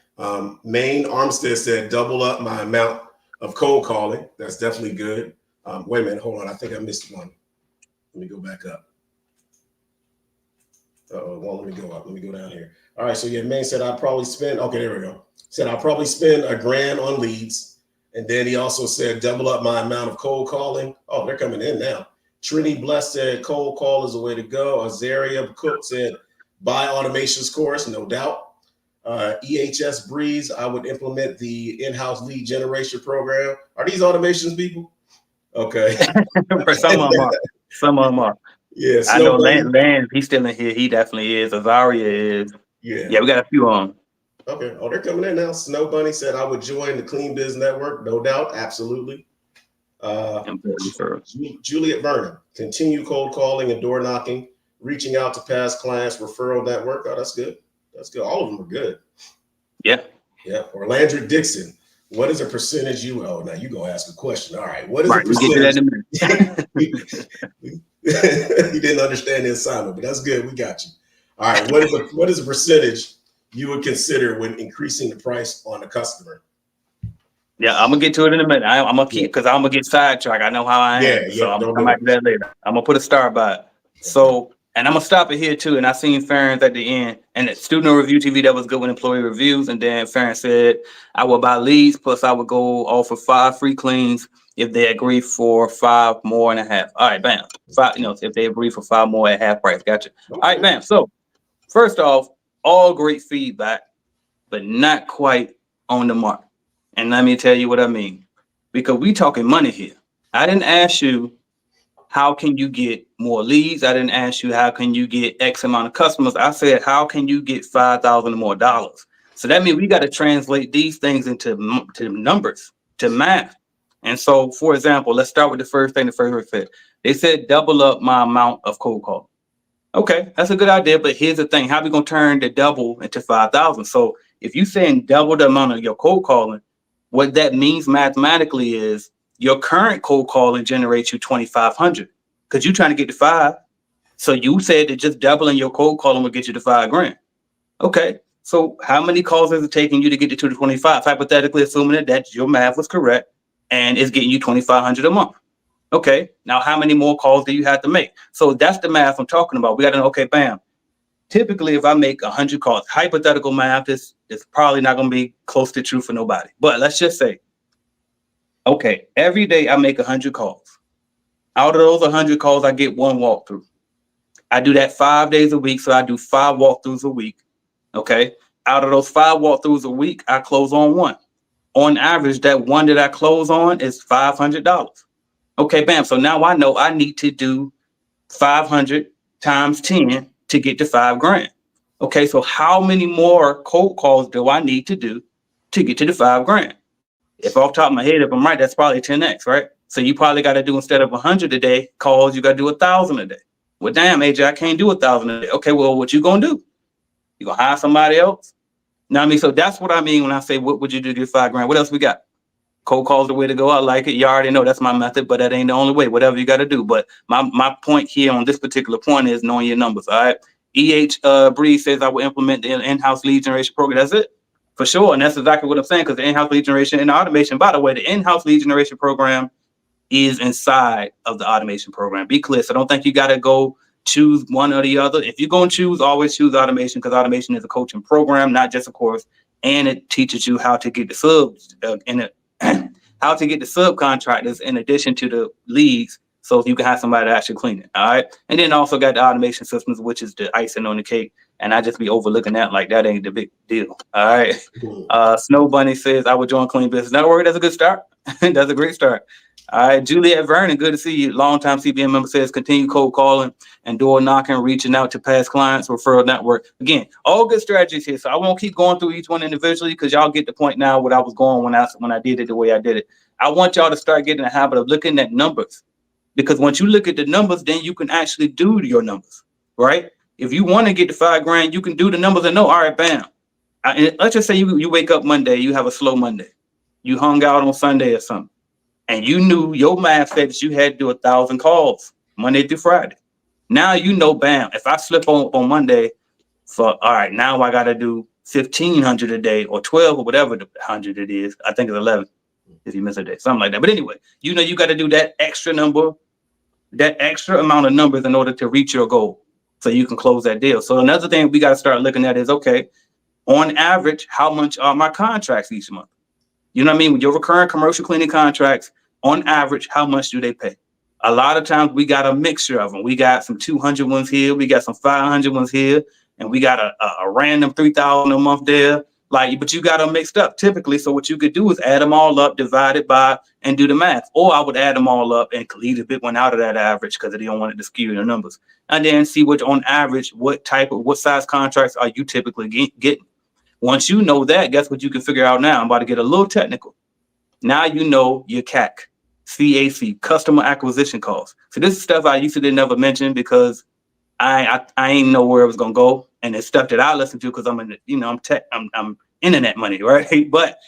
Speaker 3: Maine Armstead said double up my amount of cold calling. That's definitely good. Wait a minute, hold on. I think I missed one. Let me go back up. Well, let me go up. Let me go down here. All right, so yeah, Maine said I'd probably spend, okay, there we go. Said I'll probably spend $1,000 on leads. And then he also said double up my amount of cold calling. Oh, they're coming in now. Trini Bless said cold call is the way to go. Azaria Cook said buy automations course, no doubt. EHS Breeze, I would implement the in-house lead generation program. Are these automations, people? Okay.
Speaker 2: Some of them are. Some of them are.
Speaker 3: Yeah.
Speaker 2: I know Land, he's still in here. He definitely is. Azaria is. Yeah, we got a few on.
Speaker 3: Okay. Oh, they're coming in now. Snow Bunny said I would join the Clean Biz Network. No doubt. Absolutely. Juliet Vernon, continue cold calling and door knocking, reaching out to past clients, referral network. Oh, that's good. That's good. All of them are good.
Speaker 2: Yeah.
Speaker 3: Yeah. Orlandra Dixon, what is a percentage you owe? Now you're going to ask a question. All right. What is
Speaker 2: a percentage?
Speaker 3: You didn't understand the assignment, but that's good. We got you. All right. What is a percentage you would consider when increasing the price on a customer?
Speaker 2: Yeah, I'm gonna get to it in a minute. I'm gonna keep because I'm gonna get sidetracked. I know how I am.
Speaker 3: Yeah,
Speaker 2: so I'm gonna come back to that later. I'm gonna put a star by it. Okay. So, and I'm gonna stop it here too. And I seen Farron's at the end, and the Student Review TV that was good with employee reviews. And then Farron said, I will buy leads, plus I would go offer 5 free cleans if they agree for 5 more and a half. All right, bam. 5, if they agree for 5 more at half price. Gotcha. Okay. All right, bam. So first off, all great feedback, but not quite on the mark. And let me tell you what I mean, because we talking money here. I didn't ask you how can you get more leads? I didn't ask you how can you get X amount of customers. I said, how can you get $5,000 or more dollars? So that means we got to translate these things into to numbers, to math. And so, for example, let's start with the first thing the first said. They said double up my amount of cold call. Okay, that's a good idea, but here's the thing: how we gonna turn the double into 5,000? So if you saying double the amount of your cold calling, what that means mathematically is your current cold calling generates you 2,500 because you're trying to get to 5. So you said that just doubling your cold calling will get you to $5,000. Okay, so how many calls is it taking you to get to 2 to 25? Hypothetically, assuming that your math was correct, and it's getting you 2,500 a month. Okay, now how many more calls do you have to make? So that's the math I'm talking about. We got to know, okay, bam. Typically, if I make 100 calls, hypothetical math is probably not going to be close to true for nobody. But let's just say, okay, every day I make 100 calls. Out of those 100 calls, I get one walkthrough. I do that 5 days a week, so I do 5 walkthroughs a week. Okay, out of those 5 walkthroughs a week, I close on one. On average, that one that I close on is $500. Okay, bam. So now I know I need to do 500 times 10 to get to $5,000. Okay, so how many more cold calls do I need to do to get to the $5,000? If off the top of my head, if I'm right, that's probably 10x, right? So you probably got to do, instead of 100 a day calls, you got to do 1,000 a day. Well, damn, AJ, I can't do 1,000 a day. Okay, well, what you gonna do? You gonna hire somebody else? Now, I mean, so that's what I mean when I say, what would you do to get $5,000? What else we got? Cold calls the way to go. I like it. You already know that's my method, but that ain't the only way. Whatever you got to do. But my point here on this particular point is knowing your numbers. All right. Bree says I will implement the in-house lead generation program. That's it for sure, and that's exactly what I'm saying. Because the in-house lead generation and the automation. By the way, the in-house lead generation program is inside of the automation program. Be clear. So don't think you got to go choose one or the other. If you're going to choose, always choose automation, because automation is a coaching program, not just a course, and it teaches you how to get the subs how to get the subcontractors in addition to the leads, so you can have somebody to actually clean it. All right. And then also got the automation systems, which is the icing on the cake. And I just be overlooking that like that ain't the big deal. All right. Snow Bunny says I would join Clean Business Network. That's a good start. That's a great start. All right. Juliet Vernon, good to see you. Longtime CBN member, says continue cold calling and door knocking, reaching out to past clients, referral network. Again, all good strategies here. So I won't keep going through each one individually, because y'all get the point now what I was going when I did it the way I did it. I want y'all to start getting a habit of looking at numbers, because once you look at the numbers, then you can actually do your numbers, right? If you want to get to $5,000, you can do the numbers and know, all right, bam. Let's just say you wake up Monday, you have a slow Monday. You hung out on Sunday or something, and you knew your math said that you had to do 1,000 calls Monday through Friday. Now you know, bam, if I slip on Monday all right, now I got to do 1,500 a day or 12 or whatever the 100 it is. I think it's 11 if you miss a day, something like that. But anyway, you know, you got to do that extra number, that extra amount of numbers in order to reach your goal, so you can close that deal. So another thing we got to start looking at is, okay, on average, how much are my contracts each month? You know what I mean? With your recurring commercial cleaning contracts, on average, how much do they pay? A lot of times we got a mixture of them. We got some 200 ones here, we got some 500 ones here, and we got a random 3,000 a month there. Like, but you got them mixed up typically. So what you could do is add them all up, divide it by, and do the math. Or I would add them all up and leave a bit one out of that average, because they don't want it to skew the numbers. And then see what on average, what size contracts are you typically getting. Once you know that, guess what you can figure out now? I'm about to get a little technical. Now you know your CAC, customer acquisition costs. So this is stuff I used to never mention, because I ain't know where it was gonna go, and it's stuff that I listen to because I'm in I'm tech, I'm internet money, right? But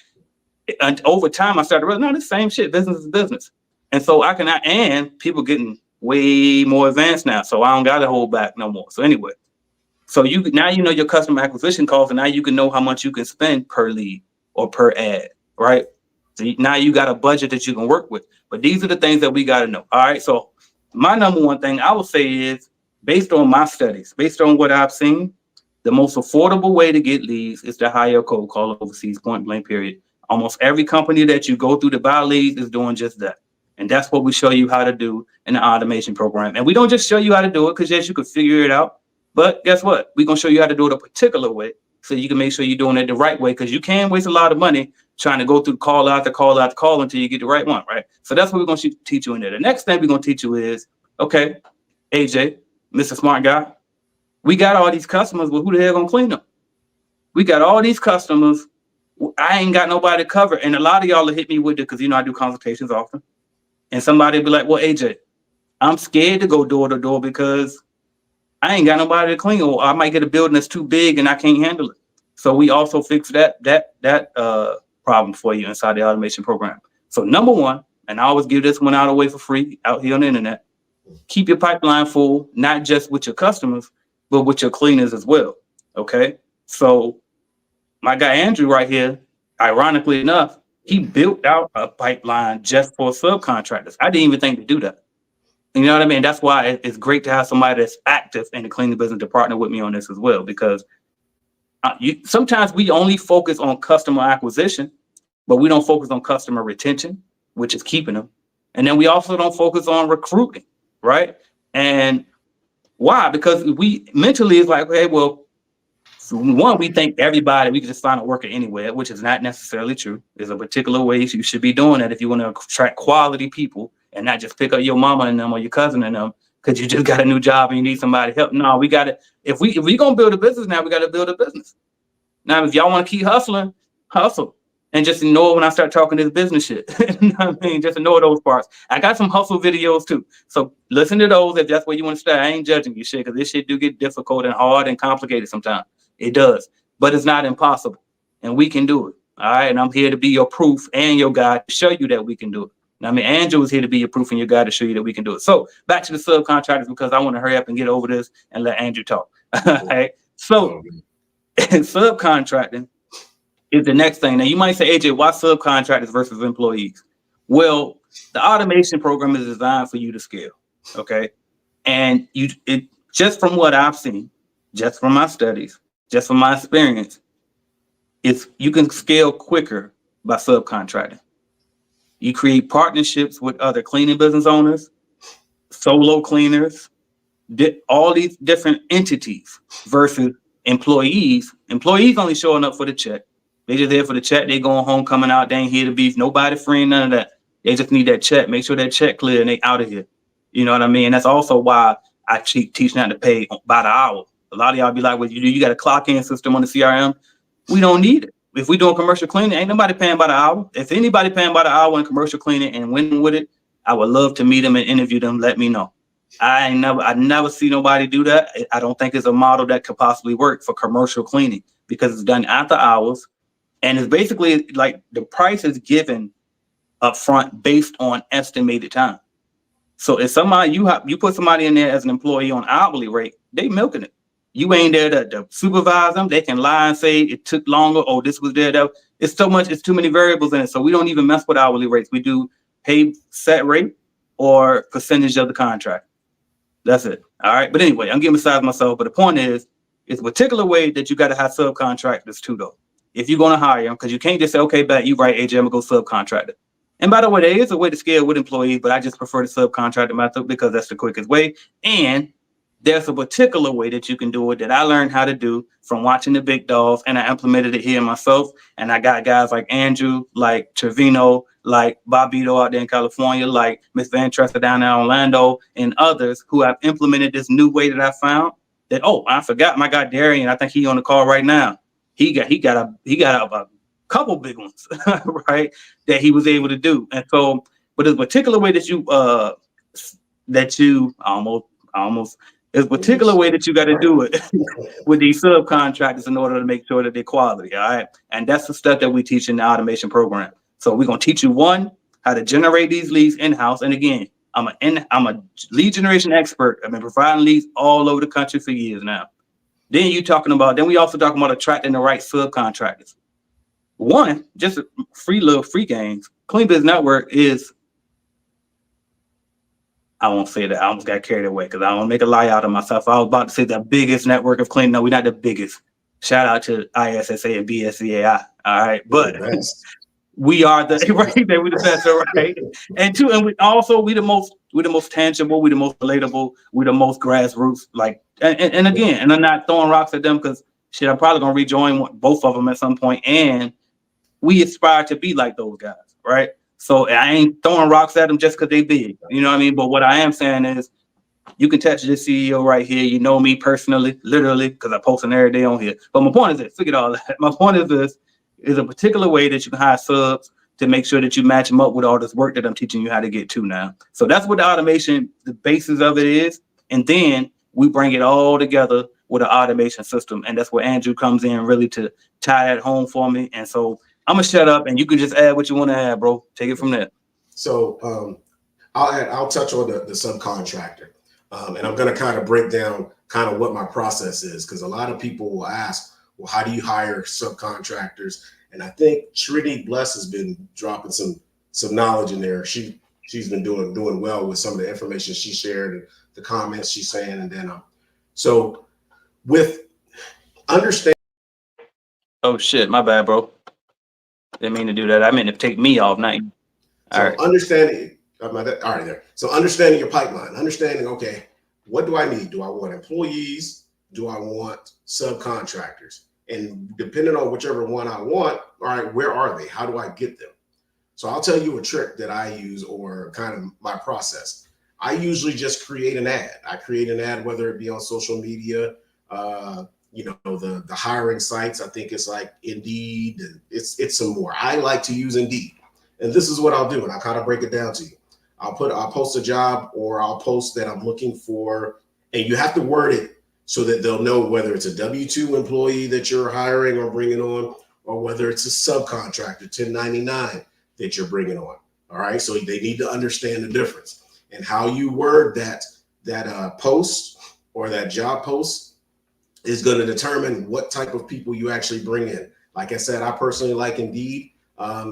Speaker 2: over time I started realizing, no, the same shit. Business is business, and so and people getting way more advanced now, so I don't gotta hold back no more. So anyway, so now you know your customer acquisition costs, and now you can know how much you can spend per lead or per ad, right? So now you got a budget that you can work with. But these are the things that we got to know. All right. So my number one thing I would say is, based on my studies, based on what I've seen, the most affordable way to get leads is to hire a cold caller overseas, point blank, period. Almost every company that you go through to buy leads is doing just that. And that's what we show you how to do in the automation program. And we don't just show you how to do it because, yes, you can figure it out. But guess what? We're going to show you how to do it a particular way, so you can make sure you're doing it the right way, because you can waste a lot of money trying to go through call after call after call until you get the right one, right? So that's what we're going to teach you in there. The next thing we're going to teach you is
Speaker 4: okay, AJ, Mr. Smart Guy, we got all these customers, but who the hell gonna clean them? We got all these customers. I ain't got nobody to cover. And a lot of y'all will hit me with it because, I do consultations often. And somebody will be like, well, AJ, I'm scared to go door to door because I ain't got nobody to clean, or I might get a building that's too big and I can't handle it. So we also fix that problem for you inside the automation program. So number one, and I always give this one out away for free out here on the internet, keep your pipeline full, not just with your customers, but with your cleaners as well. Okay. So my guy Andrew right here, ironically enough, he built out a pipeline just for subcontractors. I didn't even think to do that. You know what I mean? That's why it's great to have somebody that's active in the cleaning business to partner with me on this as well, because sometimes we only focus on customer acquisition, but we don't focus on customer retention, which is keeping them. And then we also don't focus on recruiting, right? And why? Because we mentally is like, hey, well, one, we think everybody, we can just find a worker anywhere, which is not necessarily true. There's a particular way you should be doing that if you want to attract quality people and not just pick up your mama and them or your cousin and them because you just got a new job and you need somebody to help. No, we got to, if we going to build a business now, we got to build a business. Now, if y'all want to keep hustling, hustle. And just ignore when I start talking this business shit. You know what I mean? Just ignore those parts. I got some hustle videos too. So listen to those if that's where you want to start. I ain't judging you shit because this shit do get difficult and hard and complicated sometimes. It does. But it's not impossible. And we can do it. All right. And I'm here to be your proof and your guide to show you that we can do it. Now, Andrew is here to be your proof and your guide to show you that we can do it. So back to the subcontractors because I want to hurry up and get over this and let Andrew talk. All right. So subcontracting is the next thing. Now you might say, AJ, why subcontractors versus employees? Well, the automation program is designed for you to scale. Okay. And just from what I've seen, just from my studies, just from my experience, you can scale quicker by subcontracting. You create partnerships with other cleaning business owners, solo cleaners, all these different entities versus employees. Employees only showing up for the check. They just there for the check. They going home, coming out. They ain't here to beef. Nobody free, none of that. They just need that check. Make sure that check clear and they out of here. You know what I mean? That's also why I teach not to pay by the hour. A lot of y'all be like, well, you got a clock in system on the CRM. We don't need it. If we doing commercial cleaning, ain't nobody paying by the hour. If anybody paying by the hour in commercial cleaning and winning with it, I would love to meet them and interview them. Let me know. I never see nobody do that. I don't think it's a model that could possibly work for commercial cleaning because it's done after hours. And it's basically like the price is given up front based on estimated time. So if somebody you put somebody in there as an employee on hourly rate, they milking it. You ain't there to supervise them. They can lie and say it took longer. Oh, this was there. It's so much. It's too many variables in it. So we don't even mess with hourly rates. We do pay set rate or percentage of the contract. That's it. All right. But anyway, I'm getting beside myself. But the point is, it's a particular way that you got to have subcontractors too, though. If you're going to hire them, because you can't just say, okay, bet you right, AJ, I'm going to go subcontractor. And by the way, there is a way to scale with employees, but I just prefer the subcontractor method because that's the quickest way. And there's a particular way that you can do it that I learned how to do from watching the big dogs, and I implemented it here myself. And I got guys like Andrew, like Trevino, like Bobito out there in California, like Miss Van Tressa down there in Orlando, and others who have implemented this new way that I found. That I forgot my guy Darian. I think he on the call right now. He got a couple big ones, right? That he was able to do. And so, but there's a particular way that you almost. There's a particular way that you got to do it with these subcontractors in order to make sure that they're quality. All right. And that's the stuff that we teach in the automation program. So we're going to teach you how to generate these leads in-house. And again, I'm a lead generation expert. I've been providing leads all over the country for years now. Then we also talking about attracting the right subcontractors. One, just free games. Clean Biz Network is, I won't say that. I almost got carried away because I don't make a lie out of myself. I was about to say the biggest network of cleaning. No, we're not the biggest. Shout out to ISSA and BSCAI. All right. But we are we're the best, all right. And we the most tangible, we the most relatable, we the most grassroots. Like, and again, and I'm not throwing rocks at them because shit, I'm probably gonna rejoin both of them at some point. And we aspire to be like those guys, right? So I ain't throwing rocks at them just because they big, you know what I mean? But what I am saying is You can touch this CEO right here. You know me personally, literally, because I post them every day on here. But my point is this, forget all that. My point is this, is a particular way that you can hire subs to make sure that you match them up with all this work that I'm teaching you how to get to now. So that's what the automation, the basis of it is. And then we bring it all together with an automation system. And that's where Andrew comes in really to tie that home for me. And so I'm going to shut up and you can just add what you want to add, bro. Take it from there.
Speaker 3: So I'll touch on the subcontractor. And I'm going to kind of break down kind of what my process is, because a lot of people will ask, well, how do you hire subcontractors? And I think Trinity Bless has been dropping some knowledge in there. She's been doing well with some of the information she shared and the comments she's saying. And then so with understanding.
Speaker 4: Oh shit, my bad, bro. Didn't mean to do that. I meant to take me off, not you.
Speaker 3: So understanding. All right, there. So understanding your pipeline, understanding, okay, what do I need? Do I want employees? Do I want subcontractors? And depending on whichever one I want, all right, where are they? How do I get them? So I'll tell you a trick that I use, or kind of my process. I usually just create an ad. I create an ad, whether it be on social media, the hiring sites. I think it's like Indeed, and it's some more. I like to use Indeed. And this is what I'll do, and I'll kind of break it down to you. I'll post a job, or I'll post that I'm looking for, and you have to word it so that they'll know whether it's a W-2 employee that you're hiring or bringing on, or whether it's a subcontractor, 1099 that you're bringing on. All right. So they need to understand the difference, and how you word that post or that job post is going to determine what type of people you actually bring in. Like I said, I personally like Indeed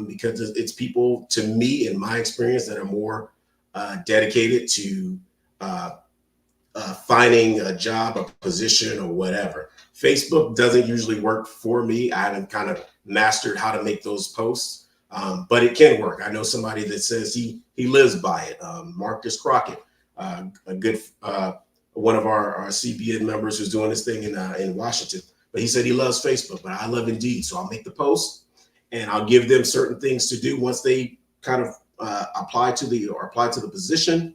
Speaker 3: because it's people, to me, in my experience, that are more dedicated to finding a job, a position, or whatever. Facebook doesn't usually work for me. I haven't kind of mastered how to make those posts, but it can work. I know somebody that says he lives by it. Marcus Crockett, a good one of our CBN members who's doing this thing in Washington. But he said he loves Facebook, but I love Indeed. So I'll make the post and I'll give them certain things to do once they kind of apply to the position.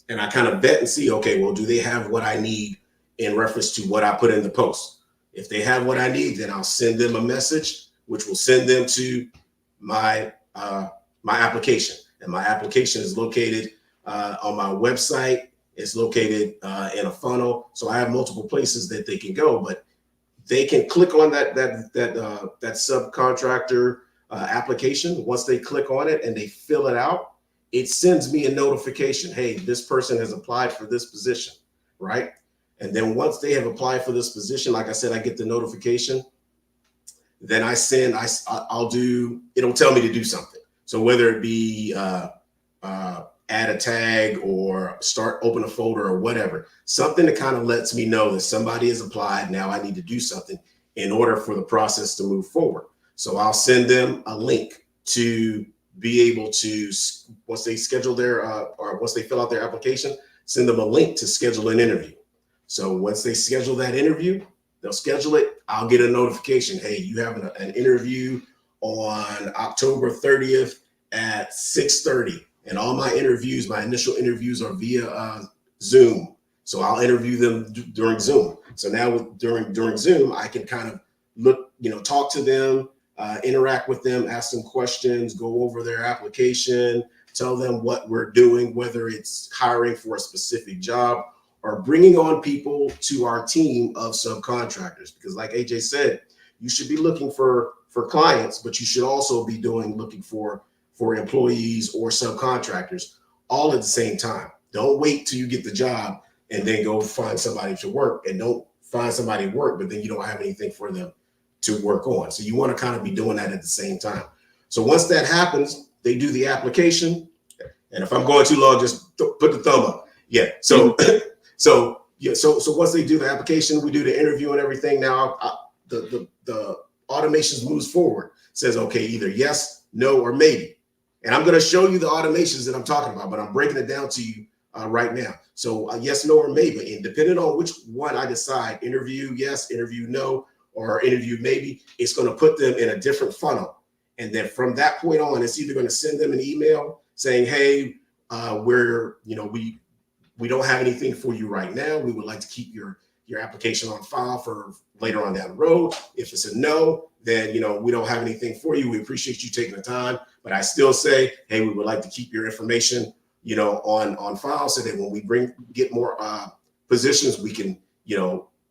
Speaker 3: And I kind of vet and see, okay, well, do they have what I need in reference to what I put in the post? If they have what I need, then I'll send them a message, which will send them to my application. And my application is located on my website. It's located in a funnel. So I have multiple places that they can go, but they can click on that subcontractor application. Once they click on it and they fill it out, it sends me a notification. Hey, this person has applied for this position, right? And then once they have applied for this position, like I said, I get the notification. Then I'll do, it'll tell me to do something. So whether it be add a tag or open a folder or whatever, something that kind of lets me know that somebody has applied. Now I need to do something in order for the process to move forward. So I'll send them a link to be able to, once they schedule or once they fill out their application, send them a link to schedule an interview. So once they schedule that interview, they'll schedule it. I'll get a notification. Hey, you have an interview on October 30th at 6:30. And all my initial interviews are via Zoom. So I'll interview them during Zoom. So now during Zoom, I can kind of look, talk to them, interact with them, ask them questions, go over their application, tell them what we're doing, whether it's hiring for a specific job or bringing on people to our team of subcontractors. Because like AJ said, you should be looking for clients, but you should also be looking for employees or subcontractors all at the same time. Don't wait till you get the job and then go find somebody to work, and don't find somebody to work, but then you don't have anything for them to work on. So you want to kind of be doing that at the same time. So once that happens, they do the application. And if I'm going too long, just put the thumb up. Yeah. So once they do the application, we do the interview and everything. Now the automations moves forward, says, okay, either yes, no, or maybe. And I'm going to show you the automations that I'm talking about, but I'm breaking it down to you right now. So yes, no, or maybe. And depending on which one I decide, interview yes, interview no, or interview maybe, it's going to put them in a different funnel. And then from that point on, it's either going to send them an email saying, hey, we we don't have anything for you right now. We would like to keep your application on file for later on down the road. If it's a no, then, we don't have anything for you. We appreciate you taking the time, but I still say, hey, we would like to keep your information, on file so that when we get more positions, we can,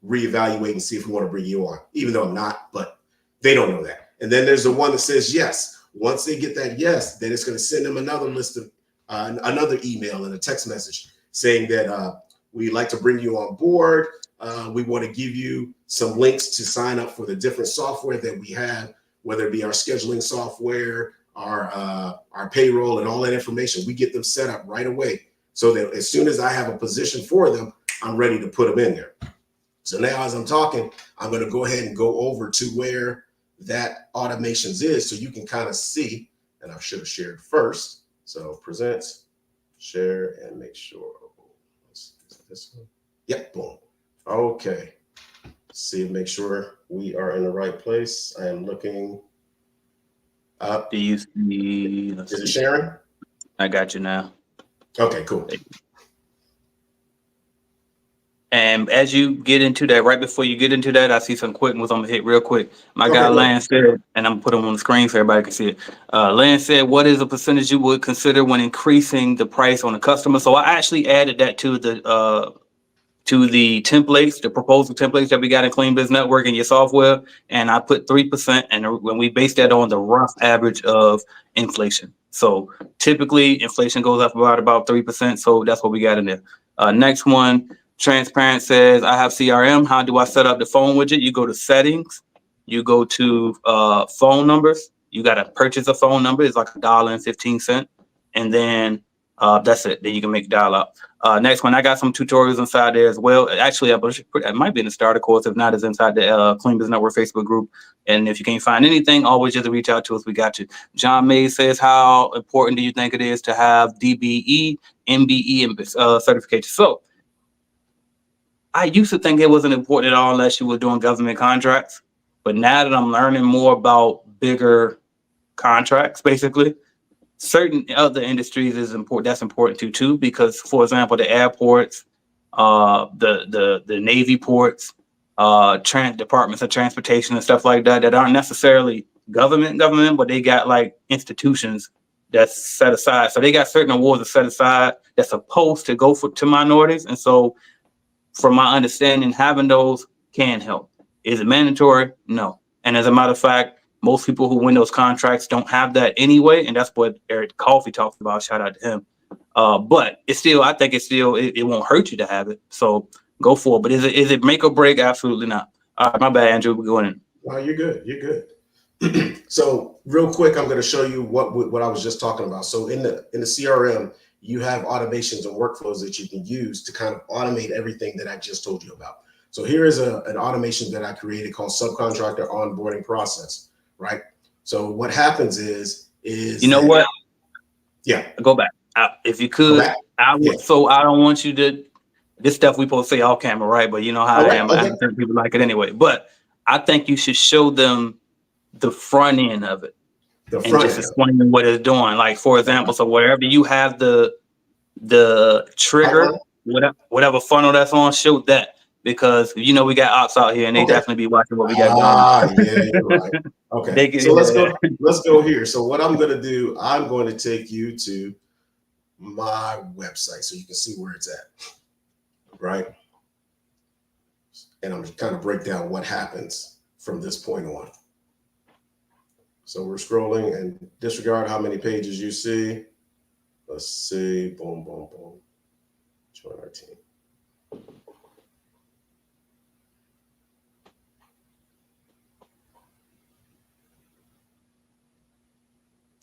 Speaker 3: reevaluate and see if we want to bring you on, even though I'm not, but they don't know that. And then there's the one that says yes. Once they get that yes, then it's going to send them another list of another email and a text message saying that we'd like to bring you on board. We want to give you some links to sign up for the different software that we have, whether it be our scheduling software, our payroll, and all that information. We get them set up right away so that as soon as I have a position for them, I'm ready to put them in there. So now as I'm talking, I'm going to go ahead and go over to where that automations is so you can kind of see, and I should have shared first. So present, share, and make sure. Is this one? Yep, boom. Okay. See, make sure we are in the right place. I am looking up.
Speaker 4: Do you see?
Speaker 3: Is it sharing?
Speaker 4: I got you now.
Speaker 3: Okay, cool.
Speaker 4: And as you get into that, right before you get into that, I see some quick ones I'm gonna hit real quick. My guy Lance said, and I'm gonna put them on the screen so everybody can see it. Lance said, what is a percentage you would consider when increasing the price on a customer? So I actually added that to the templates, the proposal templates that we got in Clean Biz Network in your software. And I put 3%, and when we base that on the rough average of inflation. So typically inflation goes up about 3%. So that's what we got in there. Next one. Transparent says, I have CRM. How do I set up the phone widget? You go to settings, you go to phone numbers. You got to purchase a phone number. It's like $1.15. And then that's it. Then you can make dial up. Next one, I got some tutorials inside there as well. Actually, it might be in the starter course. If not, it's inside the Clean Business Network Facebook group. And if you can't find anything, always just reach out to us. We got you. John May says, how important do you think it is to have DBE, MBE, and certification? So I used to think it wasn't important at all unless you were doing government contracts. But now that I'm learning more about bigger contracts, basically, certain other industries is important. That's important too, because, for example, the airports, the Navy ports, departments of transportation and stuff like that aren't necessarily government, but they got like institutions that's set aside. So they got certain awards that set aside that's supposed to go to minorities, and so, from my understanding, having those can help. Is it mandatory? No. And as a matter of fact, most people who win those contracts don't have that anyway. And that's what Eric Coffey talks about. Shout out to him. But it's still, I think it won't hurt you to have it. So go for it. But is it make or break? Absolutely not. My bad, Andrew. We're going in.
Speaker 3: No, you're good. You're good. So real quick, I'm going to show you what I was just talking about. So in the CRM, you have automations and workflows that you can use to kind of automate everything that I just told you about. So here is an automation that I created called subcontractor onboarding process, right? So what happens is
Speaker 4: you know what?
Speaker 3: Yeah.
Speaker 4: Go back. If you could, I would. Yeah. So I don't want you to, this stuff we supposed to say off camera, right? But you know how I am. Okay. I think people like it anyway. But I think you should show them the front end of it. And just explaining what it's doing. Like, for example, so wherever you have the trigger, whatever funnel that's on, show that, because we got ops out here and they definitely be watching what we got going.
Speaker 3: Yeah, you're right. Okay. So let's go here. So what I'm going to do, I'm going to take you to my website so you can see where it's at. Right. And I'm just kind of break down what happens from this point on. So we're scrolling, and disregard how many pages you see. Let's see. Boom, boom, boom. Join our team.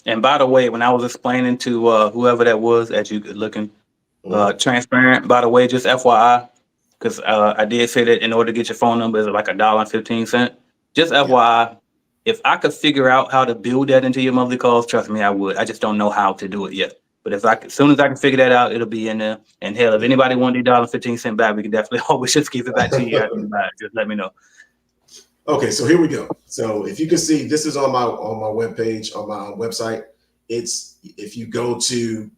Speaker 4: And by the way, when I was explaining to whoever that was, as you looking, transparent, by the way, just FYI, because I did say that in order to get your phone number is like $1.15. Just FYI. If I could figure out how to build that into your monthly calls, trust me, I would. I just don't know how to do it yet. But as soon as I can figure that out, it'll be in there. And hell, if anybody wants $1.15 back, we can definitely always just give it back to you after you buy it. Just let me know.
Speaker 3: Okay, so here we go. So if you can see, this is on my webpage, on my website. It's, if you go to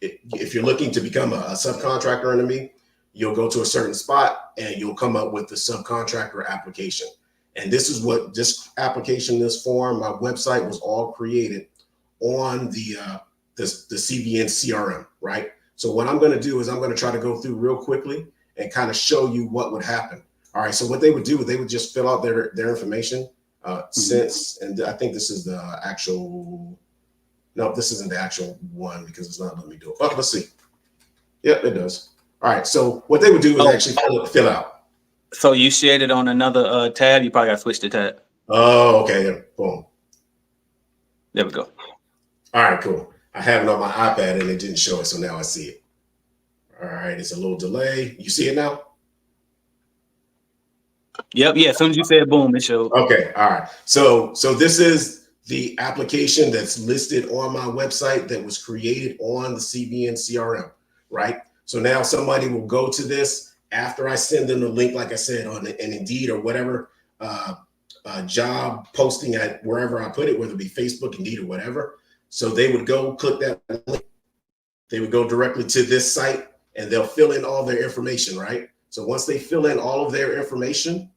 Speaker 3: if you're looking to become a subcontractor under me, you'll go to a certain spot and you'll come up with the subcontractor application. And this is what this application, this form, my website was all created on the CVN CRM, right? So what I'm going to do is I'm going to try to go through real quickly and kind of show you what would happen. All right. So what they would do, they would just fill out their information since, and I think this is the actual, no, this isn't the actual one because it's not letting me do it. Oh, let's see. Yep, it does. All right. So what they would do is actually fill out.
Speaker 4: So you shared it on another tab. You probably got to switch the tab.
Speaker 3: Oh, okay. Yeah. Boom.
Speaker 4: There we go.
Speaker 3: All right, cool. I have it on my iPad and it didn't show it, so now I see it. All right, it's a little delay. You see it now?
Speaker 4: Yep. Yeah. As soon as you said boom, it showed.
Speaker 3: Okay. All right. So this is the application that's listed on my website that was created on the CVN CRM, right? So now somebody will go to this after I send them the link, like I said, on an Indeed or whatever job posting at wherever I put it, whether it be Facebook, Indeed, or whatever. So they would go click that link. They would go directly to this site and they'll fill in all their information, right? So once they fill in all of their information,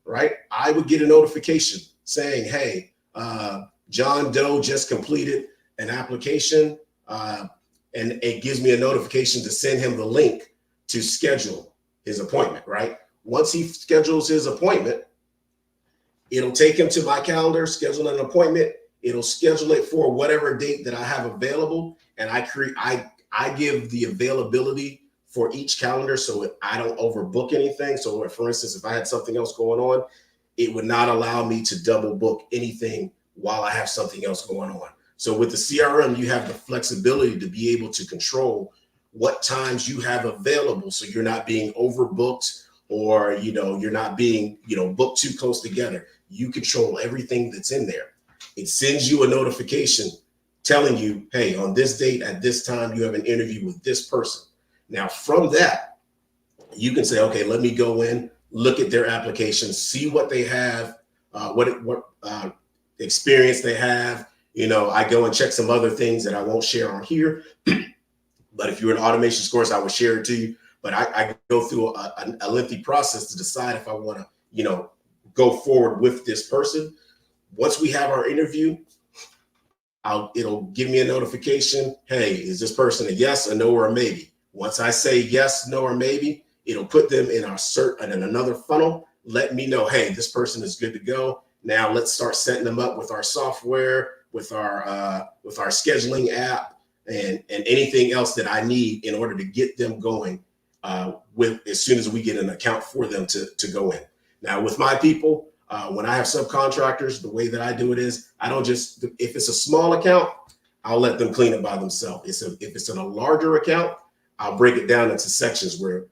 Speaker 3: right, I would get a notification saying, hey, John Doe just completed an application, and it gives me a notification to send him the link to schedule his appointment, right? Once he schedules his appointment, it'll take him to my calendar, schedule an appointment. It'll schedule it for whatever date that I have available. And I give the availability for each calendar so I don't overbook anything. So for instance, if I had something else going on, it would not allow me to double book anything while I have something else going on. So with the CRM, you have the flexibility to be able to control what times you have available. So you're not being overbooked or, you're not being, booked too close together. You control everything that's in there. It sends you a notification telling you, hey, on this date at this time, you have an interview with this person. Now, from that, you can say, okay, let me go in, look at their application, see what they have, what experience they have. I go and check some other things that I won't share on here. But if you're in automation course, I would share it to you. But I go through a lengthy process to decide if I want to, go forward with this person. Once we have our interview, it'll give me a notification. Hey, is this person a yes, a no, or a maybe? Once I say yes, no, or maybe, it'll put them in in another funnel. Let me know, hey, this person is good to go. Now let's start setting them up with our software, with our scheduling app, and anything else that I need in order to get them going as soon as we get an account for them to go in. Now with my people, when I have subcontractors, the way that I do it is I don't just, if it's a small account, I'll let them clean it by themselves. If it's in a larger account, I'll break it down into sections where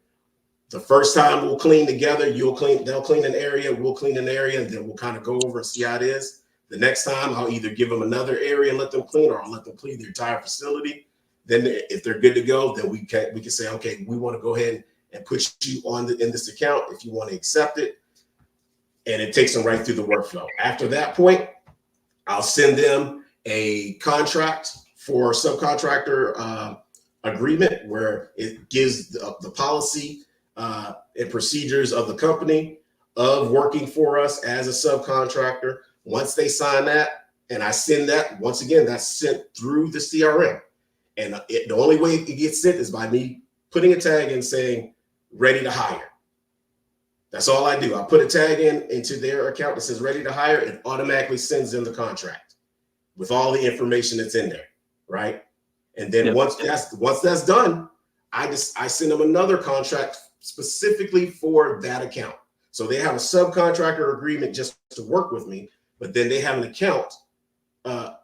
Speaker 3: the first time we'll clean together, they'll clean an area, we'll clean an area, and then we'll kind of go over and see how it is. The next time I'll either give them another area and let them clean, or I'll let them clean the entire facility. Then if they're good to go, then we can say, okay, we want to go ahead and put you in this account if you want to accept it. And it takes them right through the workflow. After that point, I'll send them a contract for subcontractor agreement where it gives the policy and procedures of the company of working for us as a subcontractor. Once they sign that and I send that, once again, that's sent through the CRM. And the only way it gets sent is by me putting a tag in saying, ready to hire. That's all I do. I put a tag into their account that says ready to hire. It automatically sends them the contract with all the information that's in there, right? And then once that's done, I send them another contract specifically for that account. So they have a subcontractor agreement just to work with me, but then they have an account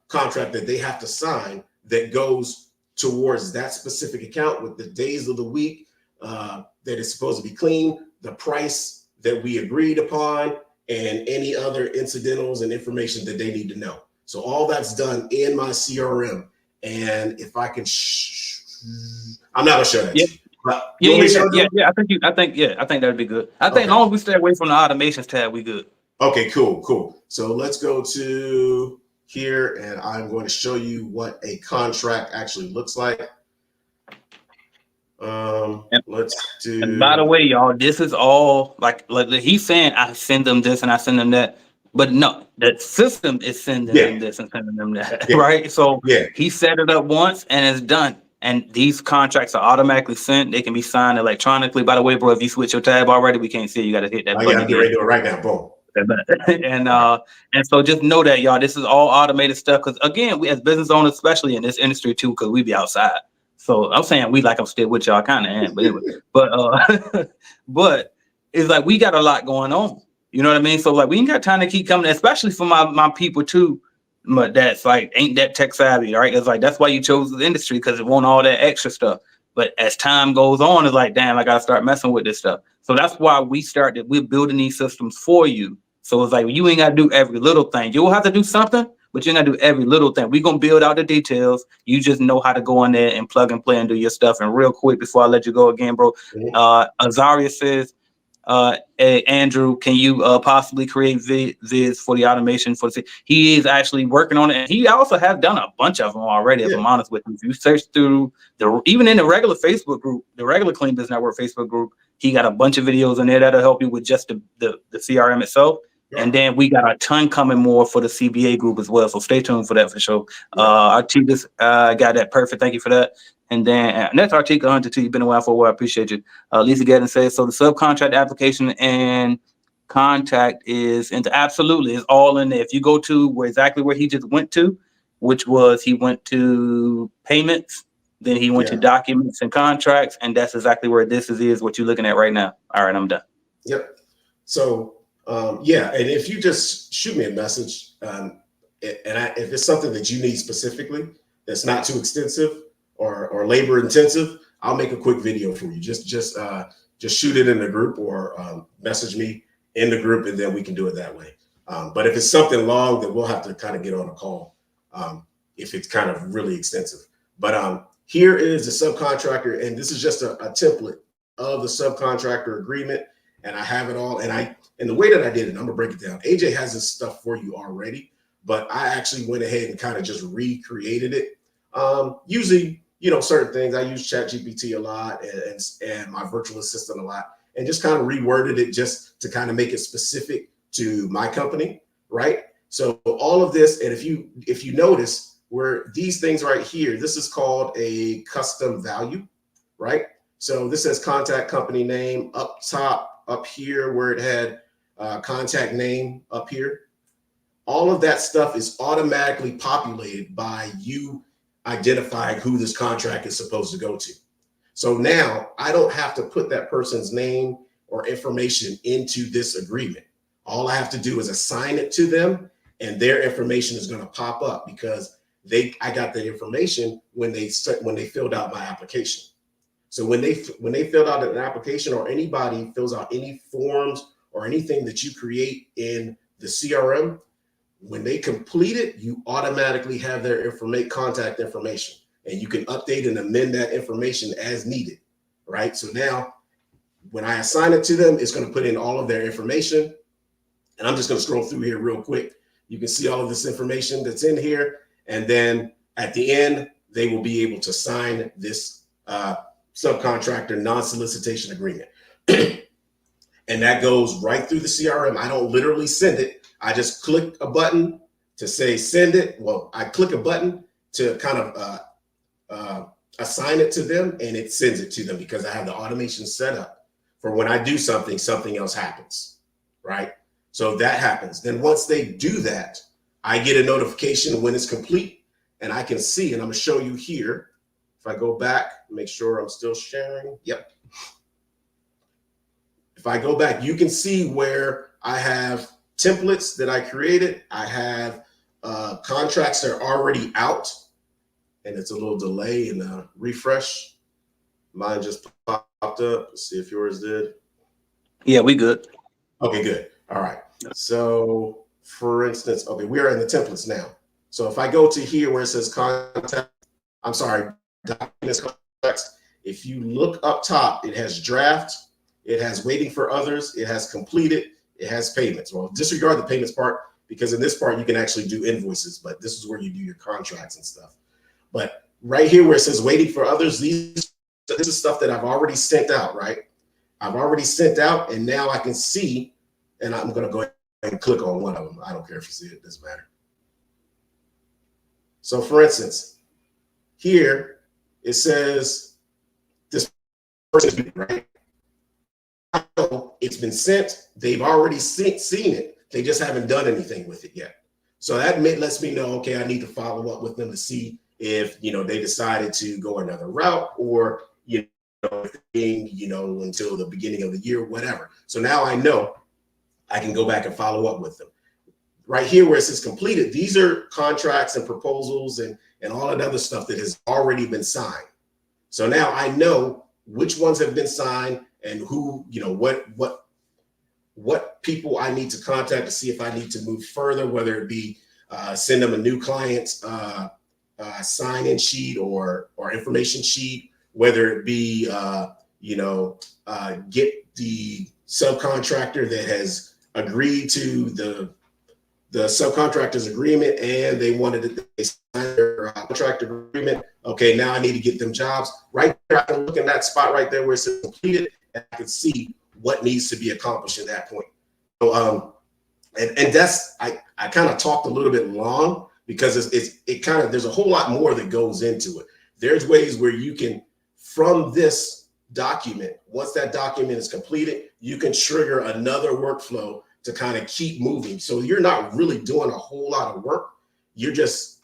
Speaker 3: contract that they have to sign that goes towards that specific account with the days of the week that it's supposed to be clean, the price that we agreed upon, and any other incidentals and information that they need to know. So all that's done in my CRM. And if I can, I'm not gonna show that to you. But
Speaker 4: I think that'd be good. I think as long as we stay away from the automations tab, we good.
Speaker 3: Okay, cool. So let's go to here, and I'm going to show you what a contract actually looks like. Let's
Speaker 4: And by the
Speaker 3: do.
Speaker 4: way, y'all, this is all like he's saying I send them this and I send them that. But no, the system is sending
Speaker 3: Yeah,
Speaker 4: them this and sending them that,
Speaker 3: yeah,
Speaker 4: right? So
Speaker 3: yeah.
Speaker 4: he set it up once and it's done. And these contracts are automatically sent. They can be signed electronically. By the way, bro, if you switch your tab already, we can't see it. You got to hit that
Speaker 3: Oh yeah,
Speaker 4: button
Speaker 3: I'm getting ready
Speaker 4: again.
Speaker 3: to do it right now. Boom.
Speaker 4: and
Speaker 3: All right.
Speaker 4: and so just know that, y'all, this is all automated stuff. Because again, we as business owners, especially in this industry too, because we be outside. So I'm saying we like I'm still with y'all, kind of am, but anyway. But but it's like we got a lot going on. You know what I mean? So like we ain't got time to keep coming, especially for my people too. But that's like ain't that tech savvy, right? It's like that's why you chose the industry because it want all that extra stuff. But as time goes on, it's like, damn, I gotta start messing with this stuff. So that's why we're building these systems for you. So it's like you ain't gotta do every little thing. You'll have to do something, but you ain't gotta do every little thing. We're gonna build out the details. You just know how to go in there and plug and play and do your stuff. And real quick before I let you go again, bro,
Speaker 3: Mhm.
Speaker 4: Azaria says, Andrew, can you possibly create vids for the automation for the he is actually working on it, and he also has done a bunch of them already, if
Speaker 3: Yeah,
Speaker 4: I'm honest with you. If you search through even in the regular Facebook group, the regular Clean Business Network Facebook group, he got a bunch of videos in there that'll help you with just the CRM itself.
Speaker 3: yeah,
Speaker 4: And then we got a ton coming more for the CBA group as well. So stay tuned for that for sure.
Speaker 3: yeah.
Speaker 4: Artigas got that perfect. Thank you for that. And then next Artiga Hunter too. You've been around for a while. I appreciate you. Lisa Gedden says, so the subcontract application and contact is into absolutely it's all in there. If you go to exactly where he just went to, which was he went to payments, then he went to
Speaker 3: Yeah.
Speaker 4: documents and contracts, and that's exactly where this is what you're looking at right now. All right, I'm done.
Speaker 3: Yep. So yeah, and if you just shoot me a message, if it's something that you need specifically that's not too extensive or labor intensive, I'll make a quick video for you. Just shoot it in the group or message me in the group, and then we can do it that way. But if it's something long, then we'll have to kind of get on a call if it's kind of really extensive. But here is the subcontractor, and this is just a template of the subcontractor agreement. And I have it all. And the way that I did it, I'm gonna break it down. AJ has this stuff for you already, but I actually went ahead and kind of just recreated it. Using, certain things. I use ChatGPT a lot and my virtual assistant a lot, and just kind of reworded it just to kind of make it specific to my company, right? So all of this, and if you notice where these things right here, this is called a custom value, right? So this says contact company name up top. Up here where it had contact name up here, all of that stuff is automatically populated by you identifying who this contract is supposed to go to. So now I don't have to put that person's name or information into this agreement. All I have to do is assign it to them, and their information is going to pop up because I got the information when they filled out my application. So when they filled out an application, or anybody fills out any forms or anything that you create in the CRM, when they complete it, you automatically have their contact information, and you can update and amend that information as needed, right? So now when I assign it to them, it's going to put in all of their information, and I'm just going to scroll through here real quick. You can see all of this information that's in here, and then at the end, they will be able to sign this subcontractor non-solicitation agreement. And that goes right through the CRM. I don't literally send it. I just click a button to say send it. Well, I click a button to kind of assign it to them, and it sends it to them because I have the automation set up for when I do something, something else happens, right? So that happens. Then once they do that, I get a notification when it's complete, and I can see, and I'm gonna show you here. If I go back, make sure I'm still sharing. Yep. If I go back, you can see where I have templates that I created. I have contracts that are already out, and it's a little delay in the refresh. Mine just popped up. Let's see if yours did.
Speaker 4: Yeah, we good.
Speaker 3: Okay, good. All right. So for instance, okay, we are in the templates now. So if I go to here where it says documents, contracts, if you look up top, it has draft, it has waiting for others, it has completed, it has payments. Well, disregard the payments part, because in this part you can actually do invoices, but this is where you do your contracts and stuff. But right here where it says waiting for others, these So this is stuff that I've already sent out, right? I've already sent out, and now I can see, and I'm going to go ahead and click on one of them. I don't care if you see it, it doesn't matter. So for instance, here it says this person, right? I know it's been sent. They've already seen it. They just haven't done anything with it yet. So that lets me know, okay, I need to follow up with them to see if, they decided to go another route, or, until the beginning of the year, whatever. So now I know I can go back and follow up with them. Right here where it says completed, these are contracts and proposals and all that other stuff that has already been signed. So now I know which ones have been signed and who, what people I need to contact to see if I need to move further, whether it be send them a new client sign-in sheet or information sheet, whether it be get the subcontractor that has agreed to the subcontractor's agreement and they wanted to sign their contract agreement. Okay, now I need to get them jobs. Right there, I can look in that spot right there where it says completed, and I can see what needs to be accomplished at that point. So, and that's, I kind of talked a little bit long because there's a whole lot more that goes into it. There's ways where you can, from this document, once that document is completed, you can trigger another workflow to kind of keep moving. So you're not really doing a whole lot of work. You're just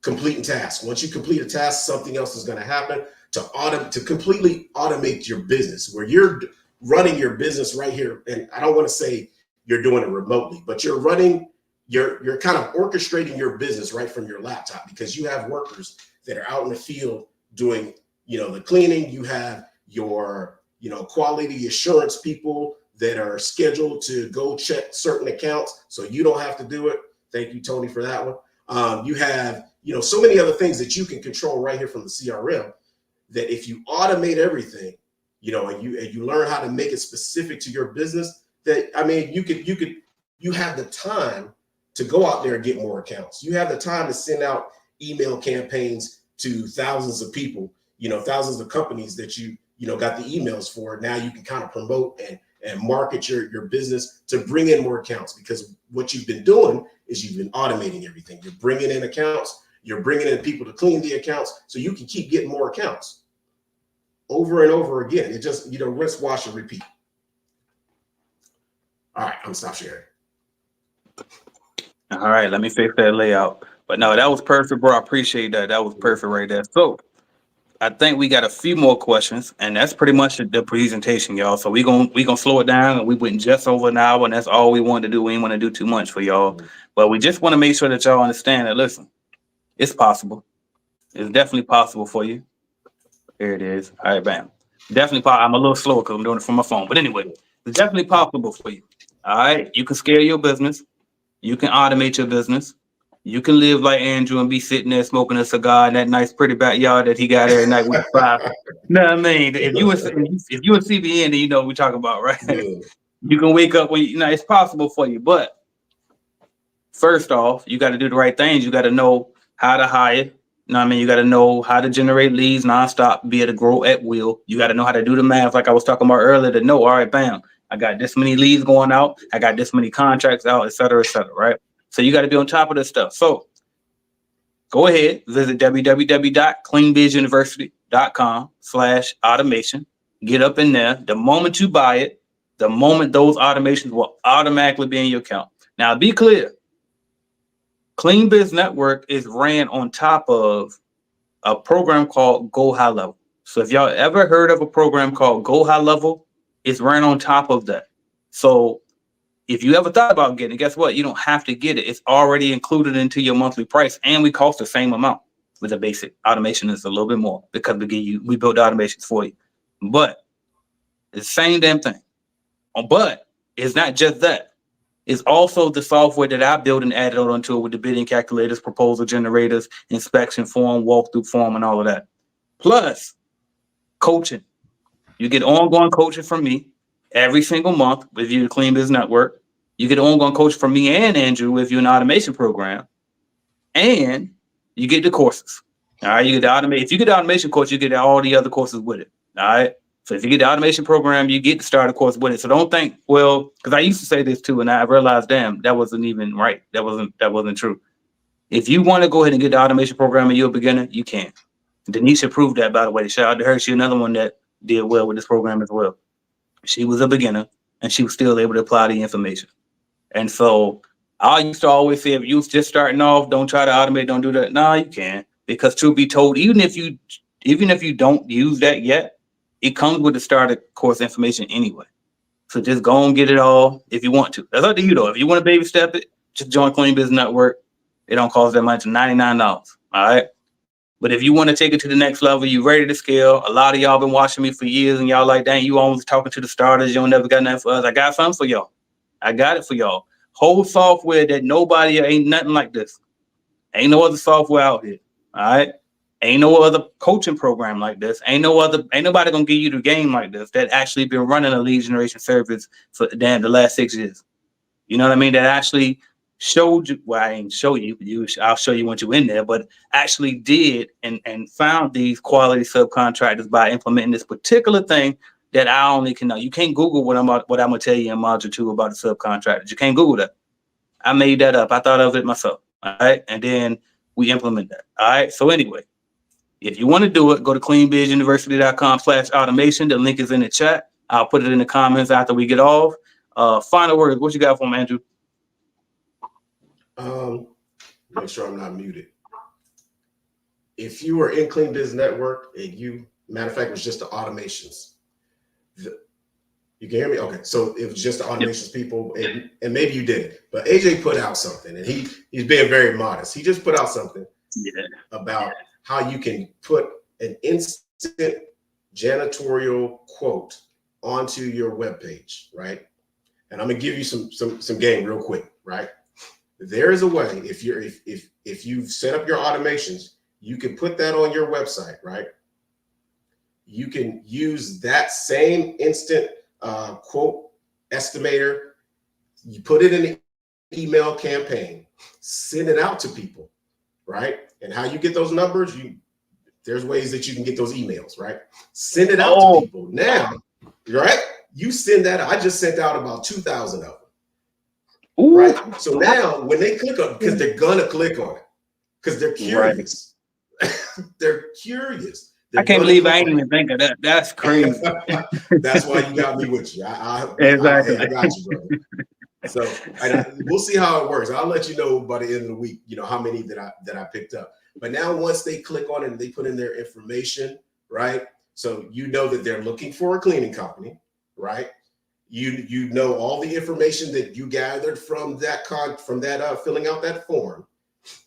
Speaker 3: completing tasks. Once you complete a task, something else is going to happen to completely automate your business, where you're running your business right here. And I don't want to say you're doing it remotely, but you're kind of orchestrating your business right from your laptop, because you have workers that are out in the field doing, the cleaning. You have your, quality assurance people that are scheduled to go check certain accounts, so you don't have to do it. Thank you, Tony, for that one. You have, so many other things that you can control right here from the CRM, that if you automate everything, and you learn how to make it specific to your business, that, you have the time to go out there and get more accounts. You have the time to send out email campaigns to thousands of people, thousands of companies that you got the emails for. Now you can kind of promote and market your business to bring in more accounts, because what you've been doing is you've been automating everything. You're bringing in accounts, you're bringing in people to clean the accounts, so you can keep getting more accounts over and over again. It just, rinse, wash, and repeat. All right, I'm gonna stop sharing.
Speaker 4: All right, let me fix that layout. But no, that was perfect, bro. I appreciate that. That was perfect right there. So I think we got a few more questions, and that's pretty much the presentation, y'all. So we gonna slow it down, and we went just over an hour, and that's all we wanted to do. We ain't want to do too much for y'all, but we just want to make sure that y'all understand that, listen, it's possible. It's definitely possible for you. Here it is. All right, bam. Definitely possible. I'm a little slower because I'm doing it from my phone, but anyway, it's definitely possible for you. All right, you can scale your business. You can automate your business. You can live like Andrew and be sitting there smoking a cigar in that nice, pretty backyard that he got every night with five. No, I mean, if you a CBN, then you know what we're talking about, right?
Speaker 3: Yeah.
Speaker 4: You can wake up when it's possible for you. But first off, you got to do the right things. You got to know how to hire. You got to know how to generate leads nonstop, be able to grow at will. You got to know how to do the math, like I was talking about earlier, to know, all right, bam, I got this many leads going out. I got this many contracts out, et cetera, right? So you got to be on top of this stuff. So go ahead, visit www.cleanvisionuniversity.com/automation. Get up in there. The moment you buy it, the moment those automations will automatically be in your account. Now, be clear. Clean Biz Network is ran on top of a program called Go High Level. So if y'all ever heard of a program called Go High Level, it's ran on top of that. So if you ever thought about getting it, guess what? You don't have to get it. It's already included into your monthly price, and we cost the same amount. With the basic automation is a little bit more because we build the automations for you. But it's the same damn thing. But it's not just that. It's also the software that I built and added onto it with the bidding calculators, proposal generators, inspection form, walkthrough form, and all of that. Plus, coaching. You get ongoing coaching from me every single month with you, the Clean Biz Network. You get ongoing coaching from me and Andrew with you an automation program. And you get the courses. All right, you get the automation. If you get the automation course, you get all the other courses with it. All right. So if you get the automation program, you get the starter course with it. So don't think, well, because I used to say this too, and I realized, damn, that wasn't even right. That wasn't true. If you want to go ahead and get the automation program and you're a beginner, you can. Denisha proved that, by the way. Shout out to her. She's another one that did well with this program as well. She was a beginner and she was still able to apply the information. And so I used to always say, if you're just starting off, don't try to automate, don't do that. No, you can. Because truth be told, even if you don't use that yet, it comes with the starter course information anyway. So just go and get it all if you want to. That's up to you though. If you want to baby step it, just join Clean Business Network. It don't cost that much, $99. All right. But if you want to take it to the next level, you ready to scale. A lot of y'all been watching me for years and y'all like, dang, you always talking to the starters. You don't never got nothing for us. I got something for y'all. I got it for y'all. Whole software that nobody, ain't nothing like this. Ain't no other software out here. All right. Ain't no other coaching program like this. Ain't nobody gonna give you the game like this that actually been running a lead generation service for the last 6 years. You know what I mean? That actually showed you. Well, I ain't show you. I'll show you once you're in there, but actually did and found these quality subcontractors by implementing this particular thing that I only can know. You can't Google what I'm gonna tell you in module 2 about the subcontractors. You can't Google that. I made that up. I thought of it myself. All right, and then we implement that. All right. So anyway. If you want to do it, go to cleanbizuniversity.com/automation. The link is in the chat. I'll put it in the comments after we get off. Final words. What you got for me, Andrew?
Speaker 3: Make sure I'm not muted. If you were in Clean Business Network and matter of fact, it was just the automations. You can hear me? Okay. So it was just the automations people, and maybe you did it, but AJ put out something, and he's being very modest. He just put out something about how you can put an instant janitorial quote onto your webpage, right? And I'm gonna give you some game real quick, right? There is a way, if you've set up your automations, you can put that on your website, right? You can use that same instant quote estimator. You put it in an email campaign, send it out to people, right? And how you get those numbers, there's ways that you can get those emails, right? Send it out to people. Now, right? You send that. I just sent out about 2,000 of them. Ooh. Right? So now when they click on, because they're gonna click on it, because they're curious. Right. They're curious.
Speaker 4: I can't believe I ain't even think of that. That's crazy.
Speaker 3: That's why you got me with you.
Speaker 4: Exactly.
Speaker 3: I got you, brother. So we'll see how it works. I'll let you know by the end of the week, how many that I picked up. But now once they click on it and they put in their information, right? So you know that they're looking for a cleaning company, right? You know all the information that you gathered from that filling out that form.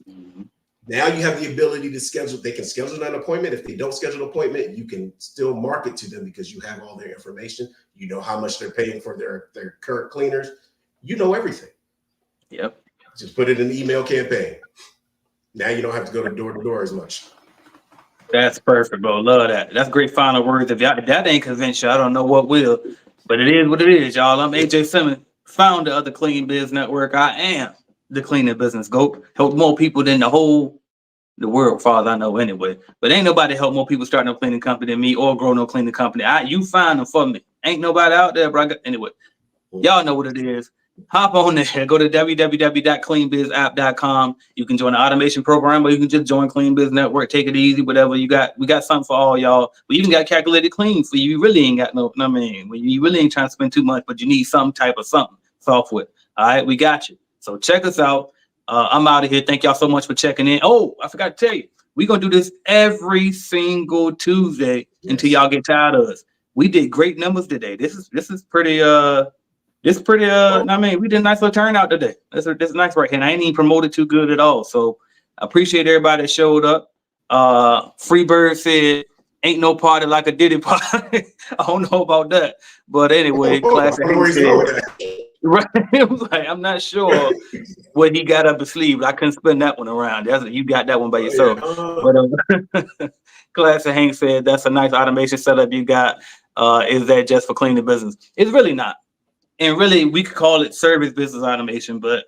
Speaker 3: Mm-hmm. Now you have the ability to schedule. They can schedule an appointment. If they don't schedule an appointment, you can still market to them because you have all their information. You know how much they're paying for their current cleaners. You know everything.
Speaker 4: Yep.
Speaker 3: Just put it in the email campaign. Now you don't have to go door to door as much.
Speaker 4: That's perfect, bro. Love that. That's great final words. If that ain't convinced you, I don't know what will. But it is what it is, y'all. I'm AJ Simmons, founder of the Clean Biz Network. I am the cleaning business GOAT. Help more people than the world, far as I know, anyway. But ain't nobody help more people start no cleaning company than me or grow no cleaning company. You find them for me. Ain't nobody out there, bro. Anyway, y'all know what it is. Hop on there. Go to www.cleanbizapp.com. You can join the automation program, or you can just join Clean Biz Network. Take it easy, whatever you got. We got something for all y'all. We even got calculated clean for you. You really ain't got no. I mean, when you really ain't trying to spend too much, but you need some type of something software. All right, we got you. So check us out. I'm out of here. Thank y'all so much for checking in. Oh, I forgot to tell you, we're gonna do this every single Tuesday until y'all get tired of us. We did great numbers today. This is pretty I mean, we did a nice little turnout today. This is nice right here. And I ain't even promoted too good at all. So I appreciate everybody that showed up. Freebird said, ain't no party like a Diddy party. I don't know about that. But anyway, Classic said, right. It was like, I'm not sure what he got up his sleeve. I couldn't spin that one around. You got that one by yourself. But Classic Hank said, that's a nice automation setup you got. Is that just for cleaning business? It's really not. And really, we could call it service business automation, but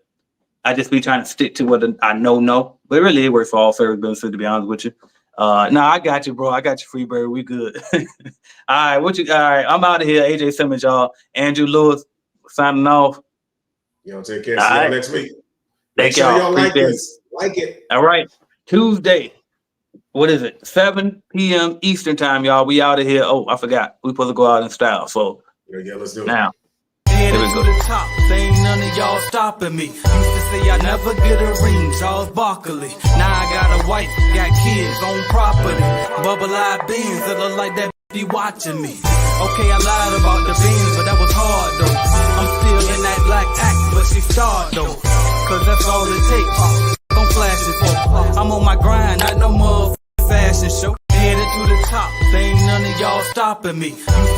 Speaker 4: I just be trying to stick to what I know. But really, it works for all service businesses, to be honest with you. No, I got you, bro. I got you, Freebird. We good. All right, I'm out of here. AJ Simmons, y'all. Andrew Lewis signing off.
Speaker 3: Y'all take care.
Speaker 4: All
Speaker 3: See y'all
Speaker 4: right.
Speaker 3: next week.
Speaker 4: Thank
Speaker 3: Make sure
Speaker 4: y'all.
Speaker 3: y'all like
Speaker 4: Appreciate
Speaker 3: this. Like it.
Speaker 4: All right. Tuesday. What is it? 7 p.m. Eastern time, y'all. We out of here. Oh, I forgot. We supposed to go out in style. So
Speaker 3: Yeah, let's do it.
Speaker 4: now.
Speaker 1: Headed
Speaker 4: Here we
Speaker 1: to
Speaker 4: go.
Speaker 1: the top, they ain't none of y'all stopping me. Used to say I never get a ring, Charles Barkley. Now I got a wife, got kids on property. Bubble-eyed beans that look like that be watching me. Okay, I lied about the beans, but that was hard though. I'm still in that black act, but she starred though. Cause that's all it takes. I'm flashing for. I'm on my grind, not no more fashion show. Headed to the top, they ain't none of y'all stopping me.